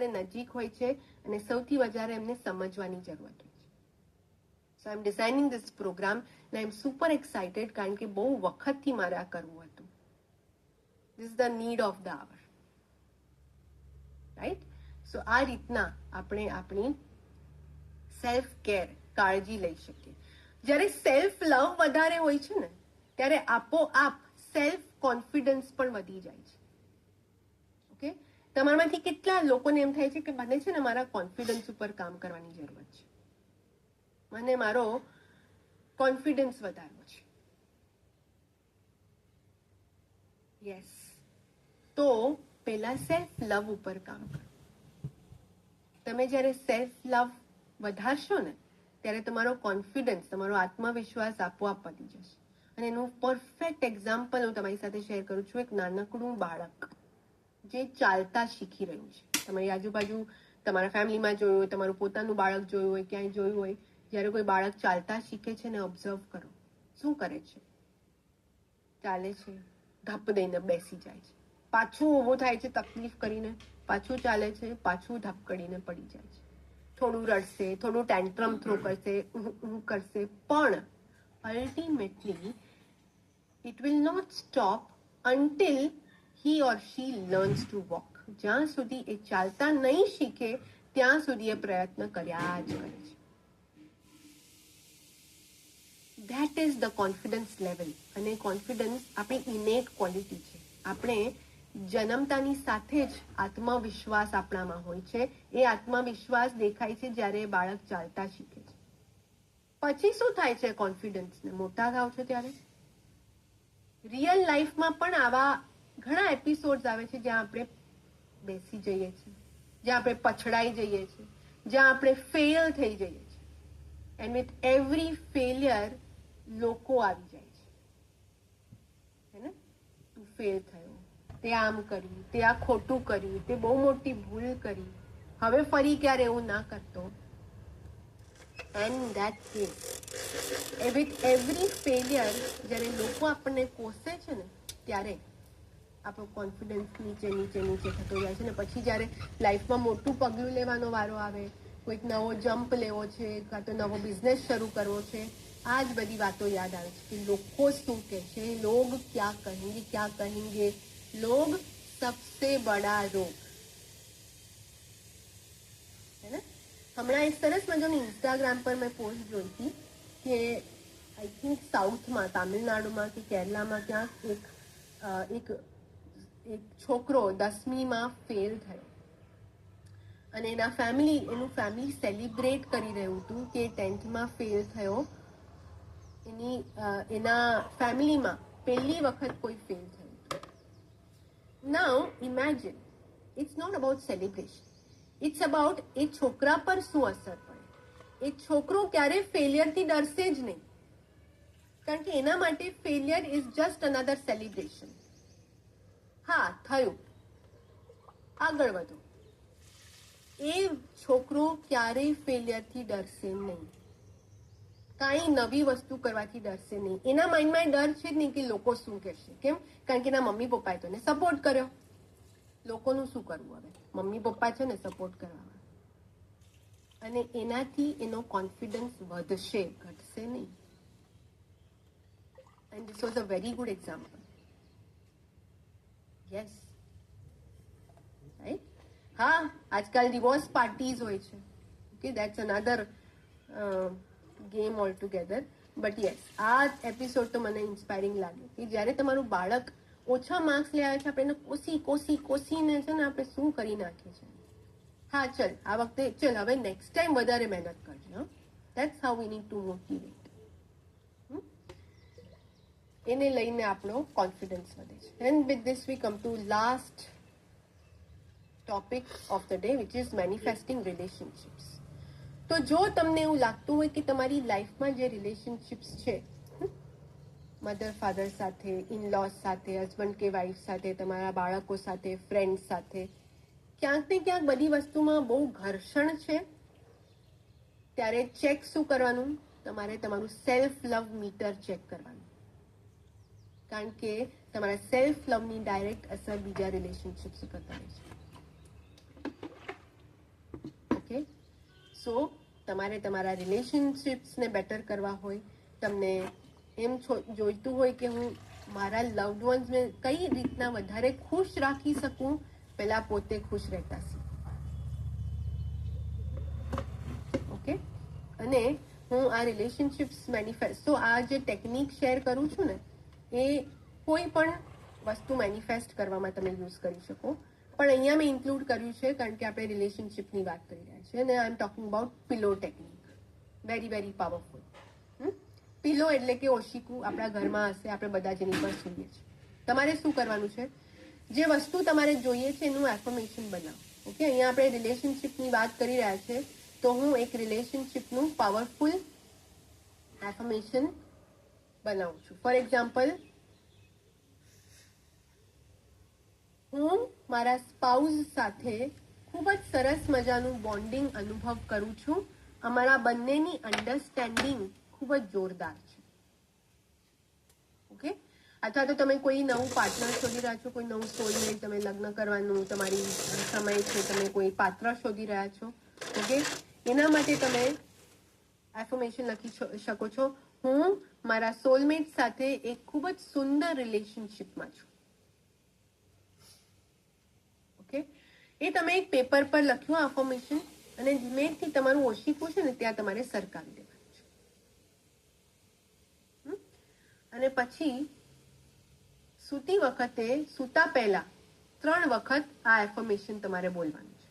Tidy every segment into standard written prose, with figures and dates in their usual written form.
વધારે નજીક હોય છે અને સૌથી વધારે એમને સમજવાની જરૂરત હોય છે. સો આઈ એમ ડિઝાઇનિંગ ધીસ પ્રોગ્રામ અને આઈ એમ સુપર એક્સાઇટેડ, કારણ કે બહુ વખતથી મારે આ કરવું હતું. This is the need of the hour, right? So આ રીતના આપણે આપણી સેલ્ફ કેર, કાળજી લઈ શકીએ. જ્યારે સેલ્ફ લવ વધારે હોય છે ને, ત્યારે આપોઆપ સેલ્ફ કોન્ફિડન્સ પણ વધી જાય છે. ઓકે, તમારામાંથી કેટલા લોકોને એમ થાય છે કે મને છે ને મારા કોન્ફિડન્સ ઉપર કામ કરવાની જરૂર છે, મને મારો કોન્ફિડન્સ વધારવો છે? યસ. તો પહેલા સેલ્ફ લવ ઉપર કામ કરો. તમે જ્યારે સેલ્ફ લવ વધારશો ને, ત્યારે તમારો કોન્ફિડન્સ, તમારો આત્મવિશ્વાસ આપોઆપ વધી જશે. અને એનું પરફેક્ટ એક્ઝામ્પલ હું તમારી સાથે શેર કરું છું. એક નાનકડું બાળક જે ચાલતા શીખી રહ્યું છે. તમારી આજુબાજુ તમારા ફેમિલીમાં જોયું હોય, તમારું પોતાનું બાળક જોયું હોય, ક્યાંય જોયું હોય, જ્યારે કોઈ બાળક ચાલતા શીખે છે ને, ઓબ્ઝર્વ કરો, શું કરે છે? ચાલે છે, ધપ દઈને બેસી જાય છે, પાછું ઊભું થાય છે તકલીફ કરીને, પાછું ચાલે છે, પાછું ધપકડીને પડી જાય છે. થોડું રડશે, થોડું ટેન્ટ્રમ થ્રો કરશે, કરશે, પણ ultimately it will not stop until he or she learns to walk. જ્યાં સુધી એ ચાલતા નહીં શીખે ત્યાં સુધી એ પ્રયત્ન કર્યા જ કરે છે. That is the confidence level. અને કોન્ફિડન્સ આપણી ઇનેટ ક્વોલિટી છે. આપણે જન્મતાની સાથે જ આત્મવિશ્વાસ આપણામાં હોય છે. એ આત્મવિશ્વાસ દેખાય છે જ્યારે બાળક ચાલતા શીખે છે. પછી શું થાય છે કોન્ફિડન્સને? મોટા થાવ છો ત્યારે. રિયલ લાઈફમાં પણ આવા ઘણા એપિસોડ્સ આવે છે જ્યાં આપણે બેસી જઈએ છીએ, જ્યાં આપણે પછડાઈ જઈએ છીએ, જ્યાં આપણે ફેલ થઈ જઈએ છીએ. એન્ડ વિથ એવરી ફેલિયર લોકો આવી જાય છે, હે ને? તું ફેલ થયો, તે આમ કર્યું, તે આ ખોટું કર્યું, તે બહુ મોટી ભૂલ કરી, હવે ફરી ક્યારે એવું ના કરતો. And that case with every failure, જ્યારે લોકો આપણને કોસે છે ને, ત્યારે આપણો કોન્ફિડન્સ નીચે નીચે નીચે થતો જાય છે. ને પછી જ્યારે લાઈફમાં મોટું પગલું લેવાનો વારો આવે, કોઈક નવો જમ્પ લેવો છે, કાં તો નવો બિઝનેસ શરૂ કરવો છે, આ જ બધી વાતો યાદ આવે છે કે લોકો શું કહેશે, લોગ ક્યાં કહેંગે, ક્યાં કહેંગે, લોગ સબસે બડા રોગ, હે ને? હમણાં એક સરસ મજાની ઇન્સ્ટાગ્રામ પર મેં પોસ્ટ જોઈ હતી કે આઈ થિંક સાઉથમાં, તામિલનાડુમાં કે કેરલામાં ક્યાંક એક છોકરો 10મીમાં ફેલ થયો અને એનું ફેમિલી સેલિબ્રેટ કરી રહ્યું હતું કે 10થમાં ફેલ થયો. એના ફેમિલીમાં પહેલી વખત કોઈ ફેલ થયું. Now imagine, it's not about celebration, it's about એ છોકરા પર શું અસર પડે. એ છોકરો ક્યારે ફેલિયરથી ડરશે જ નહીં, કારણ કે એના માટે failure is just another celebration. હા, થયું, આગળ વધો. એ છોકરો ક્યારેય ફેલિયરથી ડરશે નહીં, કાંઈ નવી વસ્તુ કરવાથી ડરશે નહીં. એના માઇન્ડમાં ડર છે જ નહીં કે લોકો શું કહેશે. કેમ? કારણ કે એના મમ્મી પપ્પાએ તો એને સપોર્ટ કર્યો. લોકોનું શું કરવું હવે? મમ્મી પપ્પા છે ને સપોર્ટ કરવા, અને એનાથી એનો કોન્ફિડન્સ વધશે, ઘટશે નહીં. And this was a very good example. Yes. Right? હા, આજકાલ ડિવોર્સ પાર્ટીઝ હોય છે. Okay, that's another game all together. But yes, આ એપિસોડ તો મને ઇન્સ્પાયરિંગ લાગ્યો કે જ્યારે તમારું બાળક ઓછા માર્ક્સ લે આવે છે, આપણે એને કોસીને છે ને આપણે શું કરી નાખીએ છીએ. હા, ચલ આ વખતે, ચલ હવે નેક્સ્ટ ટાઈમ વધારે મહેનત કરજો. That's how we need to motivate. એને લઈને આપણો કોન્ફિડન્સ વધે છે. And with this we come to last topic of the day, which is manifesting relationships. તો જો તમને એવું લાગતું હોય કે તમારી લાઈફમાં જે રિલેશનશિપ્સ છે, મધર ફાધર સાથે, ઇનલોઝ સાથે, હસબન્ડ કે વાઈફ સાથે, તમારા બાળકો સાથે, ફ્રેન્ડ્સ સાથે, ક્યાંક ને ક્યાંક બધી વસ્તુમાં બહુ ઘર્ષણ છે, ત્યારે ચેક શું કરવાનું? તમારે તમારું સેલ્ફ લવ મીટર ચેક કરવાનું. કારણ કે તમારા સેલ્ફ લવની ડાયરેક્ટ અસર બીજા રિલેશનશિપ્સ ઉપર કરે છે. સો તમારે તમારા રિલેશનશિપ્સને બેટર કરવા હોય, તમને એમ જોઈતું હોય કે હું મારા લવ્ડ વન્સને કઈ રીતના વધારે ખુશ રાખી શકું, પહેલા પોતે ખુશ રહેતા શીખો. ઓકે, અને હું આ રિલેશનશિપ્સ મેનિફેસ્ટ, તો આ જે ટેકનિક શેર કરું છું ને, એ કોઈ પણ વસ્તુ મેનિફેસ્ટ કરવામાં તમે યુઝ કરી શકો. પણ અહીંયા મેં ઇન્ક્લુડ કર્યું છે કારણ કે આપણે રિલેશનશિપની વાત કરી રહ્યા છીએ અને I am talking about pillow technique. Very very powerful. Pillow એટલે કે ઓશિકું આપણા ઘરમાં હશે, આપણે બધા જેની પર સૂઈએ છીએ. તમારે શું કરવાનું છે, જે વસ્તુ તમારે જોઈએ છે એનું એફર્મેશન બનાવો. ઓકે, અહીંયા આપણે રિલેશનશિપની વાત કરી રહ્યા છે, તો હું એક રિલેશનશિપનું પાવરફુલ એફર્મેશન બનાવું છું. ફોર એક્ઝામ્પલ, હું મારા સ્પાઉસ સાથે ખૂબ જ સરસ મજાનું બોન્ડિંગ અનુભવ કરું છું. અમારા બંનેની અન્ડરસ્ટેન્ડિંગ ખૂબ જ જોરદાર છે. ઓકે, અથવા તો તમે કોઈ નવું પાર્ટનર શોધી રહ્યા છો, કોઈ નવું સોલમેટ, તમે લગ્ન કરવાનું તમારી સમય છે, તમે કોઈ પાત્ર શોધી રહ્યા છો. ઓકે, એના માટે તમે એફર્મેશન લખી શકો છો, હું મારા સોલમેટ સાથે એક ખૂબ જ સુંદર રિલેશનશિપમાં છું. ઓકે, એ તમે એક પેપર પર લખ્યું એફર્મેશન, અને ધીમેથી તમારું ઓશિકું છે ને ત્યાં તમારે સરકાવી દેવાનું છે. અને પછી સૂતી વખતે, સૂતા પહેલા 3 વખત આ એફર્મેશન તમારે બોલવાનું છે.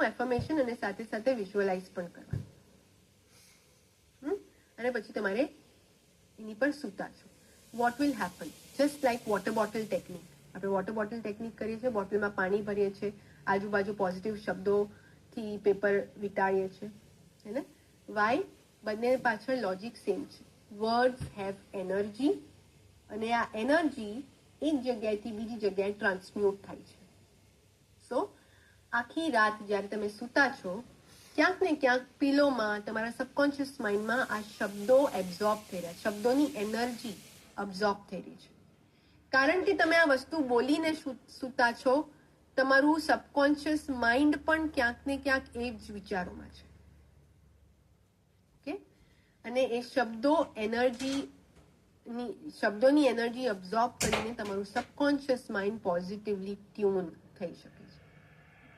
એફર્મેશન, અને સાથે સાથે વિઝ્યુઅલાઇઝ પણ કરવાનું. અને પછી તમારે એની પર સૂતા છો. What will happen, just like water bottle technique. આપણે વોટર બોટલ ટેકનિક કરીએ છીએ, બોટલમાં પાણી ભરીએ છીએ, આજુબાજુ પોઝિટિવ શબ્દોથી પેપર વીંટાળીએ છીએ, હે ને? વાય? બંને પાછળ લોજિક સેમ છે. વર્ડ્સ હેવ એનર્જી, અને આ એનર્જી એક જગ્યાએથી બીજી જગ્યાએ ટ્રાન્સમ્યુટ થાય છે. સો આખી રાત જ્યારે તમે સૂતા છો, ક્યાંક ને ક્યાંક પિલોમાં, તમારા સબકોન્શિયસ માઇન્ડમાં આ શબ્દો એબ્ઝોર્બ થઈ રહ્યા, શબ્દોની એનર્જી અબ્ઝોર્બ થઈ રહી છે. કારણ કે તમે આ વસ્તુ બોલીને સૂતા છો, તમારું સબકોન્શિયસ માઇન્ડ પણ ક્યાંક ને ક્યાંક એ જ વિચારોમાં છે. ઓકે, અને એ શબ્દોની એનર્જી અબ્ઝોર્બ કરીને તમારું સબકોન્શિયસ માઇન્ડ પોઝિટિવલી ટ્યુન થઈ શકે છે.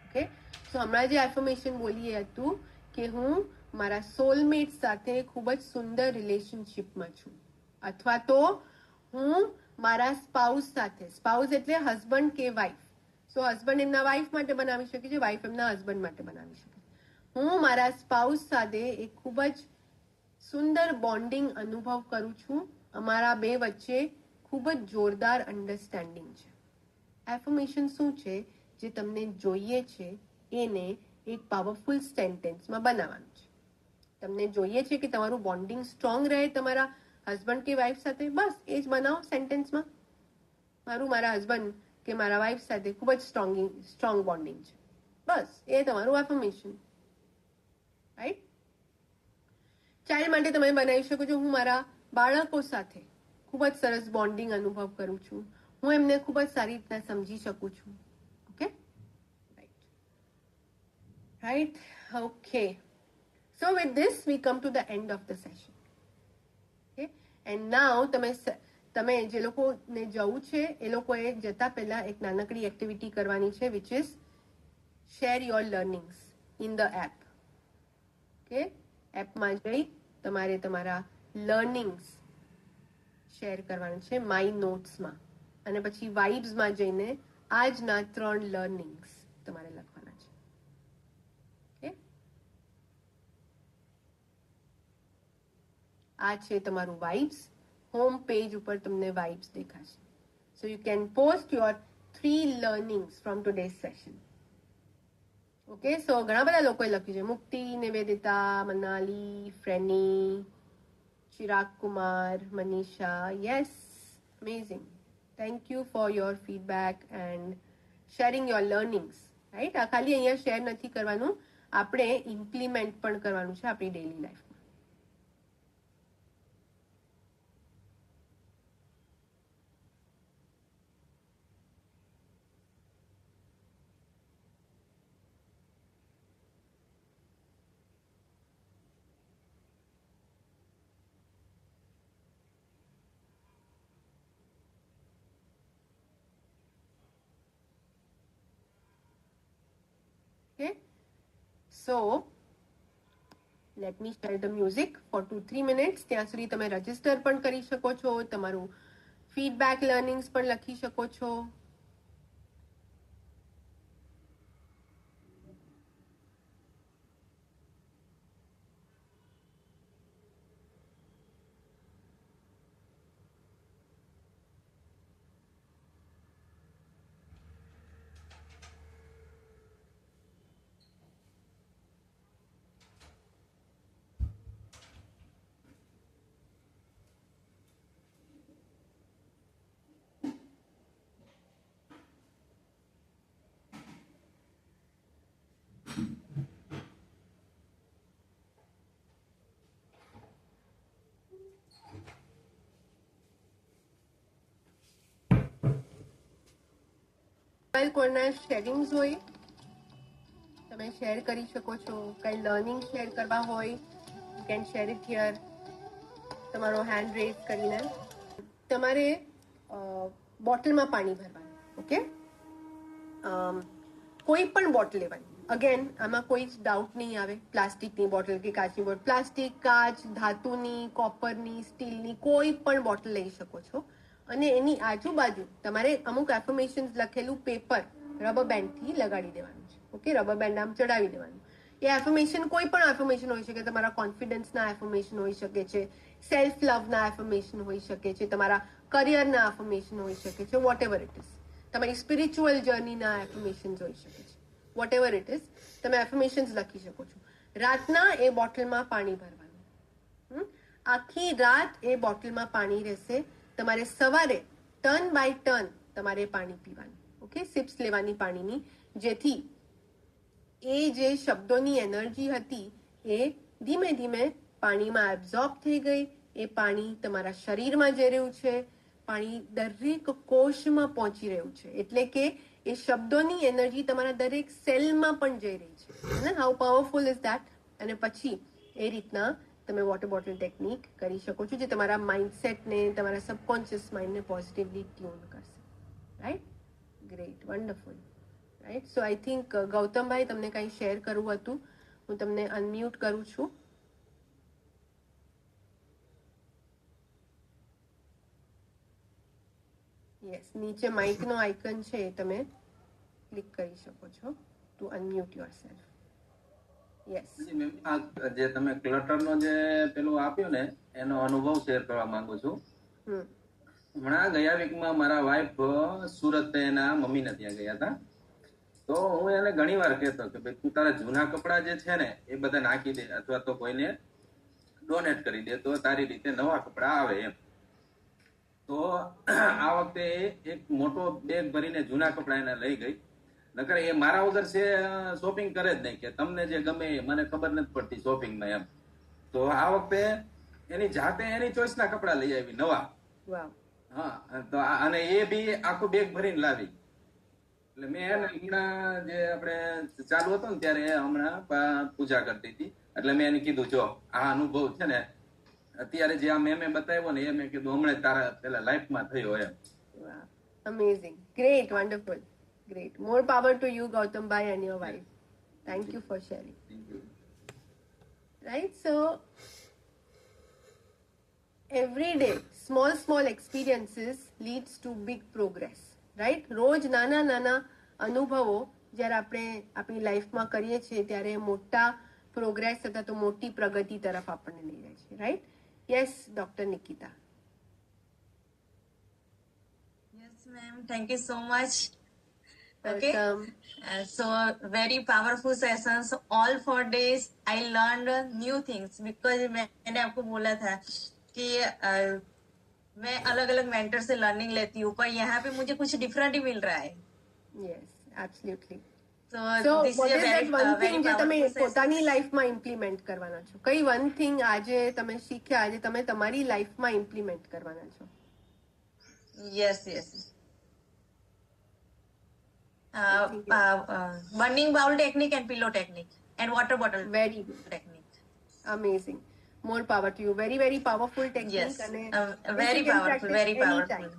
ઓકે, તો હમણાં જે એફર્મેશન બોલીએ હતું કે હું મારા સોલમેટ સાથે ખૂબ જ સુંદર રિલેશનશિપમાં છું, અથવા તો હું મારા સ્પાઉસ સાથે, સ્પાઉસ એટલે હસબન્ડ કે વાઈફ, સો હસબન્ડ એમના વાઈફ માટે બનાવી શકે છે, વાઈફ એમના હસબન્ડ માટે બનાવી શકે છે. હું મારા સ્પાઉસ સાથે એક ખૂબ જ સુંદર બોન્ડિંગ અનુભવ કરું છું. અમારા બે વચ્ચે ખૂબ જ જોરદાર અન્ડરસ્ટેન્ડિંગ છે. એફર્મેશન શું છે, જે તમને જોઈએ છે એને એક પાવરફુલ સેન્ટેન્સમાં બનાવવાનું છે. તમને જોઈએ છે કે તમારું બોન્ડિંગ સ્ટ્રોંગ રહે તમારા હસબન્ડ કે વાઈફ સાથે, બસ એ જ બનાવો સેન્ટેન્સમાં. મારા હસબન્ડ કે મારા વાઈફ સાથે ખૂબ જ સ્ટ્રોંગ બોન્ડિંગ છે, બસ એ તમારું એફર્મેશન. રાઈટ? ચાઇલ્ડ માટે તમે બનાવી શકો છો, હું મારા બાળકો સાથે ખૂબ જ સરસ બોન્ડિંગ અનુભવ કરું છું, હું એમને ખૂબ જ સારી રીતના સમજી શકું છું. Okay, right. Okay, so with this we come to the end of the session. Okay, and now તમે જે લોકોને જવું છે એ લોકોએ જતા પહેલા એક નાનકડી એક્ટિવિટી કરવાની છે, which is share your learnings in the app. Okay, એપમાં જઈ તમારે તમારા લર્નિંગ્સ શેર કરવાના છે માય નોટ્સમાં, અને પછી વાઇબ્સમાં જઈને આજના 3 લર્નિંગ્સ તમારે લખવાના છે. ઓકે, આ છે તમારું વાઇબ્સ. હોમ પેજ ઉપર તમને વાઇબ્સ દેખાશે. So you can post your 3 learnings from today's session. Okay, so ઘણા બધા લોકોએ લખ્યું છે, Mukti, Nivedita, Manali, Freny, Chirag Kumar, Manisha. Yes, amazing. Thank you for your feedback and sharing your learnings. Right? આ ખાલી અહીંયા શેર નથી કરવાનું, આપણે ઇમ્પ્લિમેન્ટ પણ કરવાનું છે આપણી ડેઇલી લાઈફમાં. So let me share the music for 2-3 minutes. ત્યાં સુધી તમે રજીસ્ટર પણ કરી શકો છો, તમારું ફીડબેક લર્નિંગ્સ પણ લખી શકો છો. કોઈના શેરિંગ્સ હોય તમે શેર કરી શકો છો. કઈ લર્નિંગ શેર કરવા હોય you can share it here. તમારો હેન્ડ રેઝ કરીને તમારે બોટલમાં પાણી ભરવાનું. ઓકે, કોઈ પણ બોટલ લેવાની. અગેન આમાં કોઈ જ ડાઉટ નહીં આવે. પ્લાસ્ટિકની બોટલ કે કાચની બોટલ, પ્લાસ્ટિક, કાચ, ધાતુની, કોપરની, સ્ટીલની કોઈ પણ બોટલ લઈ શકો છો. અને એની આજુબાજુ તમારે અમુક એફર્મેશન્સ લખેલું પેપર રબર બેન્ડથી લગાડી દેવાનું છે. ઓકે, રબર બેન્ડ આમ ચડાવી દેવાનું. એ એફર્મેશન કોઈ પણ એફર્મેશન હોઈ શકે. તમારા કોન્ફિડન્સના એફર્મેશન હોઈ શકે છે, સેલ્ફ લવના એફર્મેશન હોઈ શકે છે, તમારા કરિયરના એફર્મેશન હોઈ શકે છે, વોટ એવર ઇટ ઇઝ. તમારી સ્પિરિચ્યુઅલ જર્નીના એફર્મેશન્સ હોઈ શકે છે, વોટ એવર ઇટ ઇઝ. તમે એફર્મેશન્સ લખી શકો છો. રાતના એ બોટલમાં પાણી ભરવાનું. આખી રાત એ બોટલમાં પાણી રહેશે. તમારે સવારે ટર્ન બાય ટર્ન તમારે પાણી પીવાનું. ઓકે, સિપ્સ લેવાની પાણીની, જેથી એ જે શબ્દોની એનર્જી હતી એ ધીમે ધીમે પાણીમાં એબ્ઝોર્બ થઈ ગઈ. એ પાણી તમારા શરીરમાં જઈ રહ્યું છે, પાણી દરેક કોષમાં પહોંચી રહ્યું છે. એટલે કે એ શબ્દોની એનર્જી તમારા દરેક સેલમાં પણ જઈ રહી છે. અને હાઉ પાવરફુલ ઇઝ ધેટ. અને પછી એ રીતના તમે વોટર બોટલ ટેકનિક કરી શકો છો, જે તમારા માઇન્ડસેટને, તમારા સબકોન્શિયસ માઇન્ડને પોઝિટિવલી ટ્યુન કરશે. Right, great, wonderful. Right, so I think ગૌતમભાઈ તમને કંઈ શેર કરવું હતું. હું તમને અનમ્યુટ કરું છું. યસ, નીચે માઇકનો આઇકન છે, તમે ક્લિક કરી શકો છો ટુ અનમ્યુટ યોરસેલ્ફ. યસ, જે તમે ક્લટરનો જે પેલું આપ્યું ને એનો અનુભવ શેર કરવા માંગુ છું. હમણાં ગયા વીકમાં મારા વાઈફ સુરત એના મમ્મીને ત્યાં ગયા હતા. તો હું એને ઘણી વાર કહેતો કે ભાઈ તું તારા જૂના કપડા જે છે ને એ બધા નાખી દે, અથવા તો કોઈને ડોનેટ કરી દે, તો તારી રીતે નવા કપડા આવે એમ. તો આ વખતે એક મોટો બેગ ભરીને જૂના કપડા એને લઈ ગઈ. નકર એ મારા વગર છે શોપિંગ કરે જ નહીં, કે તમને જે ગમે મને ખબર નથી પડતી શોપિંગમાં એમ. તો આ વખતે એની જાતે એની ચોઈસના કપડા લઈ આવી નવા. હા, તો અને એ બી આખું બેગ ભરીને લાવી. એટલે મેં એને હમણાં જે આપણે ચાલુ હતો ને ત્યારે હમણાં પૂજા કરતી હતી, એટલે મેં એને કીધું જો આ અનુભવ છે ને અત્યારે જે આ મેં બતાવ્યો ને એ મેં કીધું હમણાં તારા પેલા લાઈફમાં થયો એમ. Amazing, great, wonderful, great. More power to you, Gautam bhai, and your wife. Thank you for sharing. Thank you. Right, so every day small experiences leads to big progress. Right, રોજ નાના નાના અનુભવો જ્યારે આપણે આપણી લાઈફમાં કરીએ છીએ ત્યારે મોટા પ્રોગ્રેસ અથવા તો મોટી પ્રગતિ તરફ આપણને લઈ જાય છે. Right, yes doctor Nikita. Yes, ma'am. Thank you so much. Welcome. So very powerful sessions. All 4 days I learned new things because मैंने आपको बोला था कि मैं अलग अलग मेंटर से लर्निंग लेती हूँ, पर यहाँ पे मुझे कुछ डिफरेंट ही मिल रहा है. Yes, absolutely. So this what is that one thing જે તમે પોતાની લાઈફમાં ઇમ્પ્લિમેન્ટ કરવાના છો? કઈ વન થિંગ આજે તમે શીખ્યા, આજે તમે તમારી લાઈફમાં ઇમ્પ્લિમેન્ટ કરવાના છો? Yes. Burning bowl technique and pillow technique and water bottle very good technique. Amazing. More power to you. Very powerful technique. Yes, and very powerful, very powerful. Anytime.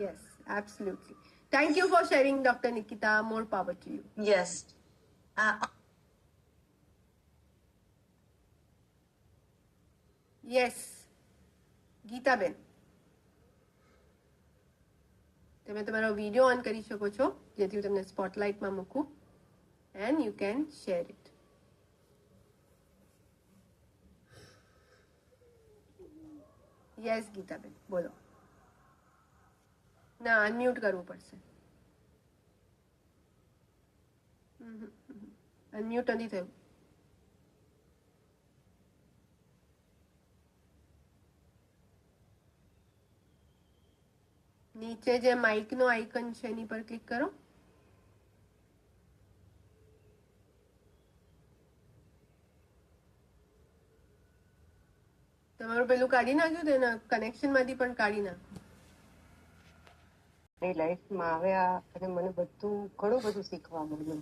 Yes, absolutely. Thank you for sharing, Dr. Nikita. More power to you. Yes. Yes Gitaben, તમે તમારો video on કરી શકો છો જેથી હું તમને સ્પોટલાઇટમાં મૂકું and you can share it. Yes Gitaben બોલો. ના, અનમ્યુટ કરવું પડશે. અનમ્યુટ નથી થયું. નીચે જે માઇકનો આઇકન છે એની પર ક્લિક કરો. તમારું પેલું કાઢી નાખ્યું તેના કનેક્શનમાંથી પણ કાઢી નાખો. લાઈફમાં આવ્યા અને મને બધું ઘણું બધું શીખવા મળ્યું.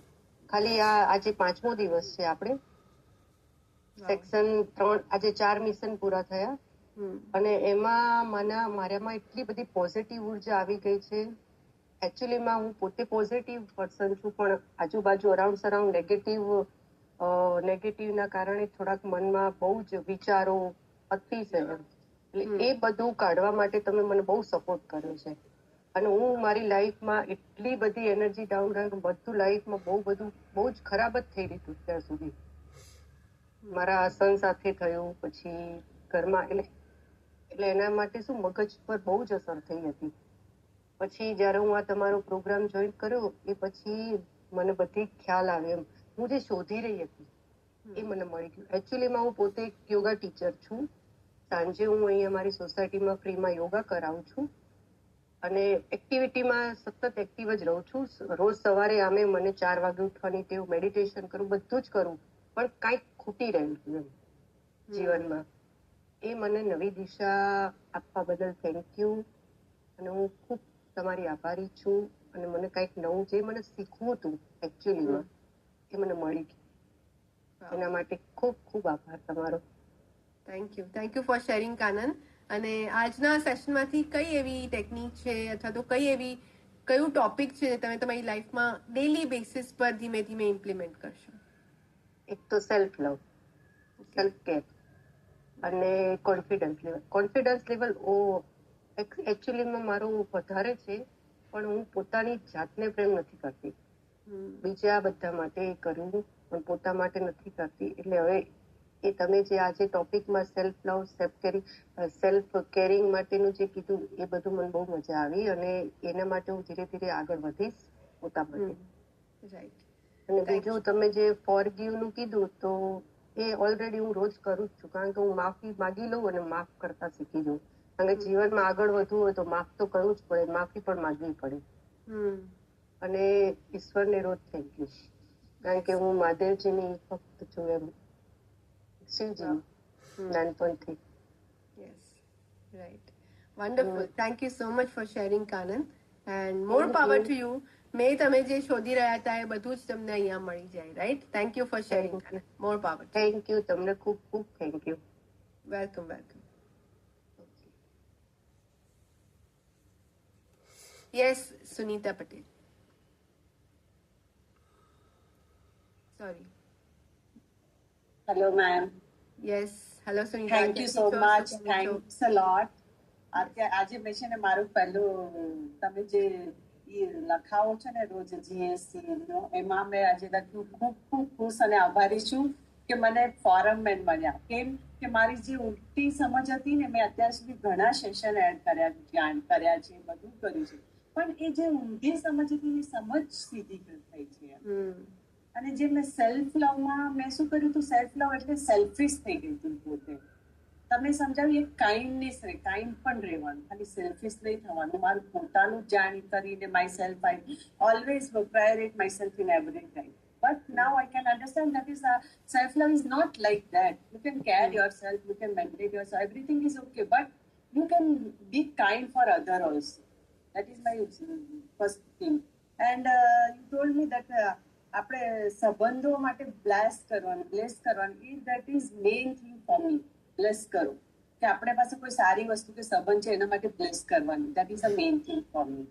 ખાલી આજે 5મો દિવસ છે. આપણે સેક્શન 3 આજે 4 મિશન પૂરા થયા અને એમાં મારામાં એટલી બધી પોઝિટિવ ઉર્જા આવી ગઈ છે. એકચ્યુઅલીમાં હું પોતે પોઝિટિવ પર્સન છું, પણ આજુબાજુ અરાઉન્ડ સરાઉન્ડ નેગેટિવના કારણે થોડાક મનમાં બહુ જ વિચારો અતિ છે. એટલે એ બધું કાઢવા માટે તમે મને બહુ સપોર્ટ કર્યો છે. અને હું મારી લાઈફમાં એટલી બધી એનર્જી ડાઉન રહ્યું, બધું લાઈફમાં બહુ જ ખરાબ જ થઈ રહ્યું અત્યાર સુધી. મારા સન સાથે થયું, પછી ઘરમાં એટલે એના માટે શું મગજ પર બહુ જ અસર થઈ હતી. પછી જયારે હું આ તમારો પ્રોગ્રામ જોઈન કર્યો એ પછી મને બધી ખ્યાલ આવ્યો. હું જે શોધી રહી હતી એ મને મળી ગયું. એકચ્યુઅલીમાં હું પોતે એક યોગા ટીચર છું. સાંજે હું અહીંયા મારી સોસાયટીમાં ફ્રીમાં યોગા કરાવું છું અને એક્ટિવિટીમાં સતત એક્ટિવ જ રહું છું. રોજ સવારે આમે મને 4 વાગે ઉઠવાની ટેવ, મેડિટેશન કરું, બધું જ કરું, પણ કાંઈક ખૂટી રહ્યું હતું એમ જીવનમાં. એ મને નવી દિશા આપવા બદલ થેન્ક યુ. અને હું ખૂબ તમારી આભારી છું. અને મને કંઈક નવું જે મને શીખવું હતું એકચ્યુઅલીમાં એ મને મળી ગયું. એના માટે ખૂબ ખૂબ આભાર તમારો. Thank you for sharing Kanan. અને આજના સેશનમાંથી કઈ એવી ટેકનિક છે અથવા તો કયું ટોપિક છે જે તમે તમારી લાઈફમાં ડેલી બેસિસ પર ધીમે ધીમે ઇમ્પ્લિમેન્ટ કરશો? એક તો સેલ્ફ લવ, સેલ્ફ કેર અને કોન્ફિડન્સ લેવલ એકચ્યુઅલીમાં મારું વધારે છે, પણ હું પોતાની જાતને પ્રેમ નથી કરતી. બીજા બધા માટે કરું પણ પોતા માટે નથી કરતી. એટલે હવે એ તમે જે આજે ટોપિકમાં સેલ્ફ લવ, સેલ્ફ કેરિંગ માટેનું જે કીધું એ બધું મને બહુ મજા આવી અને એના માટે હું ધીરે ધીરે આગળ વધીશ પોતા માટે. અને બીજું તમે જે ફોરગીવ નું કીધું તો એ ઓલરેડી હું રોજ કરું જ છું, કારણ કે હું માફી માગી લઉં અને માફ કરતા શીખી જાઉં. કારણ કે જીવનમાં આગળ વધવું હોય તો માફ તો કરવું જ પડે, માફી પણ માગવી પડે. અને ઈશ્વરને રોજ થેન્ક યુ, કારણ કે હું મહાદેવજીની ભક્ત છું એમ, શિવજી નાનપણથી. Yes, right, wonderful. Thank you so much for sharing Kanan and more power to you. તમે જે શોધી રહ્યા હતા એ બધું જ તમને અહીંયા મળી જાય. Right, thank you for sharing. More power. Thank you, તમને ખૂબ ખૂબ thank you. Welcome. Yes, Sunita Patel. Sorry. Hello, ma'am. Yes, hello Sunita. Thank you so much. Thanks a lot. આજે મેં છે ને મારું પહેલું તમે જે લખાવો છો ને રોજ GSC એમાં મેં આજે લખ્યું ખૂબ ખૂબ ખુશ અને આભારી છું કે મને ફોરમ મેન મળ્યા. કેમ કે મારી જે ઉલટી સમજ હતી ને, મેં અત્યાર સુધી ઘણા સેશન એડ કર્યા છે, બધું કર્યું છે, પણ એ જે ઊંધી સમજ હતી એ સમજ સીધી થઈ છે. અને જે મેં સેલ્ફ લવમાં મેં શું કર્યું હતું, સેલ્ફ લવ એટલે સેલ્ફિશ થઈ ગઈ હતું પોતે. તમે સમજાવ્યું, એક કાઇન્ડનેસ રહે, કાઇન્ડ પણ રહેવાનું, ખાલી સેલ્ફિશ નહીં થવાનું. મારું પોતાનું જાણ કરીને myself, I always prioritise myself in every time. But now I can understand that is self-love is not like that. You can care yourself, you can meditate yourself, everything is okay. But you can be kind for other also. That is my first thing. And you told me that આપણે સંબંધો માટે bless કરવાનું, that is main thing for me. Bless કરો કે આપણે પાસે કોઈ સારી વસ્તુ કે સંબંધ છે એના માટે બ્લેસ કરવાનું. That is the main thing for me.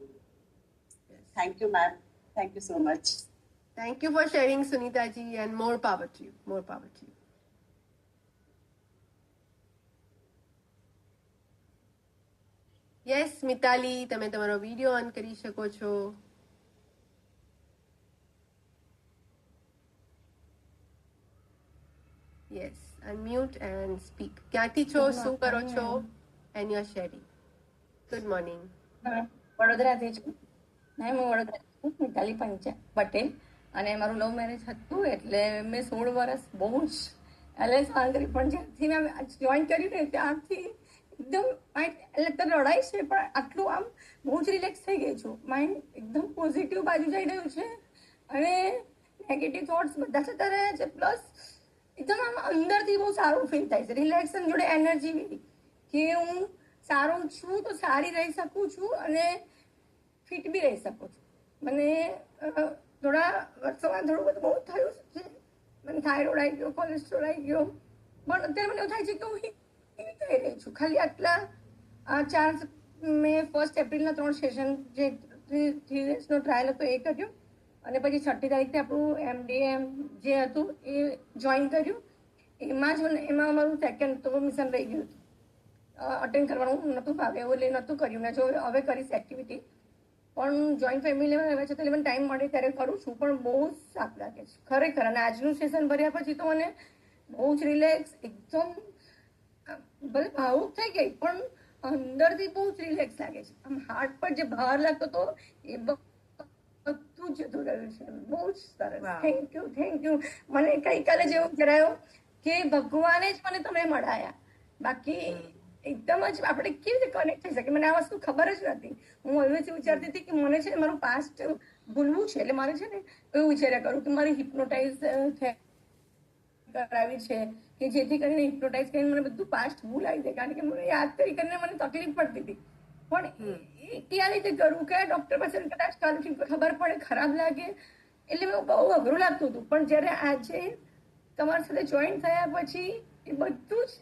Thank you, ma'am. Thank you so much. Thank you for sharing, Sunitaji, and more power to you. Yes Mitali, તમે તમારો વિડીયો ઓન કરી શકો છો. Yes, unmute and speak. ક્યાંથી છો, શું કરો છો, and you are sharing. Good morning. વડોદરાથી છું. હું વડોદરા છું, મિતાલી પટેલ. અને મારું લવ મેરેજ હતું, એટલે મેં 16 વર્ષ બહુ જ એલએસ કરી. પણ જ્યારથી મેં જોઈન કર્યું ને ત્યારથી એકદમ માઇન્ડ એટલે રડાય છે, પણ આટલું આમ બહુ જ રિલેક્સ થઈ ગઈ છું. માઇન્ડ એકદમ પોઝિટિવ બાજુ જઈ રહ્યું છે અને નેગેટિવ થોટ્સ બધા જતા રહ્યા છે. પ્લસ એકદમ આમ અંદરથી બહુ સારું ફીલ થાય છે. રિલેક્શન જોડે એનર્જી બી કે હું સારું છું તો સારી રહી શકું છું અને ફિટ બી રહી શકું છું. મને થોડા વર્ષોમાં થોડું બધું બહુ થયું છે. મને થાઇરોઇડ આવી ગયો, કોલેસ્ટ્રોલ આવી ગયો, પણ અત્યારે મને એવું થાય છે કે હું હીલ થઈ રહી છું. ખાલી આટલા 1 એપ્રિલના 3 સેશન જે 3 ડેઝનો ટ્રાયલ હતો એ કર્યો અને પછી 6મી તારીખથી આપણું MDM જે હતું એ જોઈન કર્યું. એમાં અમારું સેકન્ડ તો મિશન રહી ગયું હતું. અટેન્ડ કરવાનું નહોતું ફાવે એવું, એટલે નહોતું કર્યું. મેં જો હવે કરીશ એક્ટિવિટી, પણ જોઈન્ટ ફેમિલીમાં રહેવા છતાં મને ટાઈમ મળે ત્યારે કરું છું. પણ બહુ જ સારું લાગે છે ખરેખર. અને આજનું સેશન ભર્યા પછી તો મને બહુ જ રિલેક્સ, એકદમ ભલે ભાવુક થઈ ગઈ પણ અંદરથી બહુ જ રિલેક્સ લાગે છે. આમ હાર્ટ પર જે ભાર લાગતો હતો એ બધું જતું રહ્યું છે. બહુ જ સરસ. Thank you. મને ગઈકાલે જેવું કરાયો કે ભગવાને જ મને તમે મળાયા. બાકી એકદમ જ આપણે કેવી રીતે કનેક્ટ થઈ શકે મને આ વસ્તુ ખબર જ નથી. હું ઓલવેઝ વિચારતી હતી કે મને છે ને મારું પાસ્ટ ભૂલવું છે, એટલે મારે છે ને એવું વિચાર્યા કરું કે મારે હિપ્નોટાઇઝ કરાવી છે કે જેથી કરીને હિપ્નોટાઇઝ કરીને મને બધું પાસ્ટ ભૂલાવી દે. કારણ કે મને યાદ કરીને મને તકલીફ પડતી હતી. પણ એ ક્યાં રીતે કરવું, કયા ડોક્ટર પાસે કદાચ કાલથી ખબર પડે, ખરાબ લાગે, એટલે મેં બહુ અઘરું લાગતું હતું. પણ જ્યારે આજે તમારી સાથે જોઈન થયા પછી એ બધું જ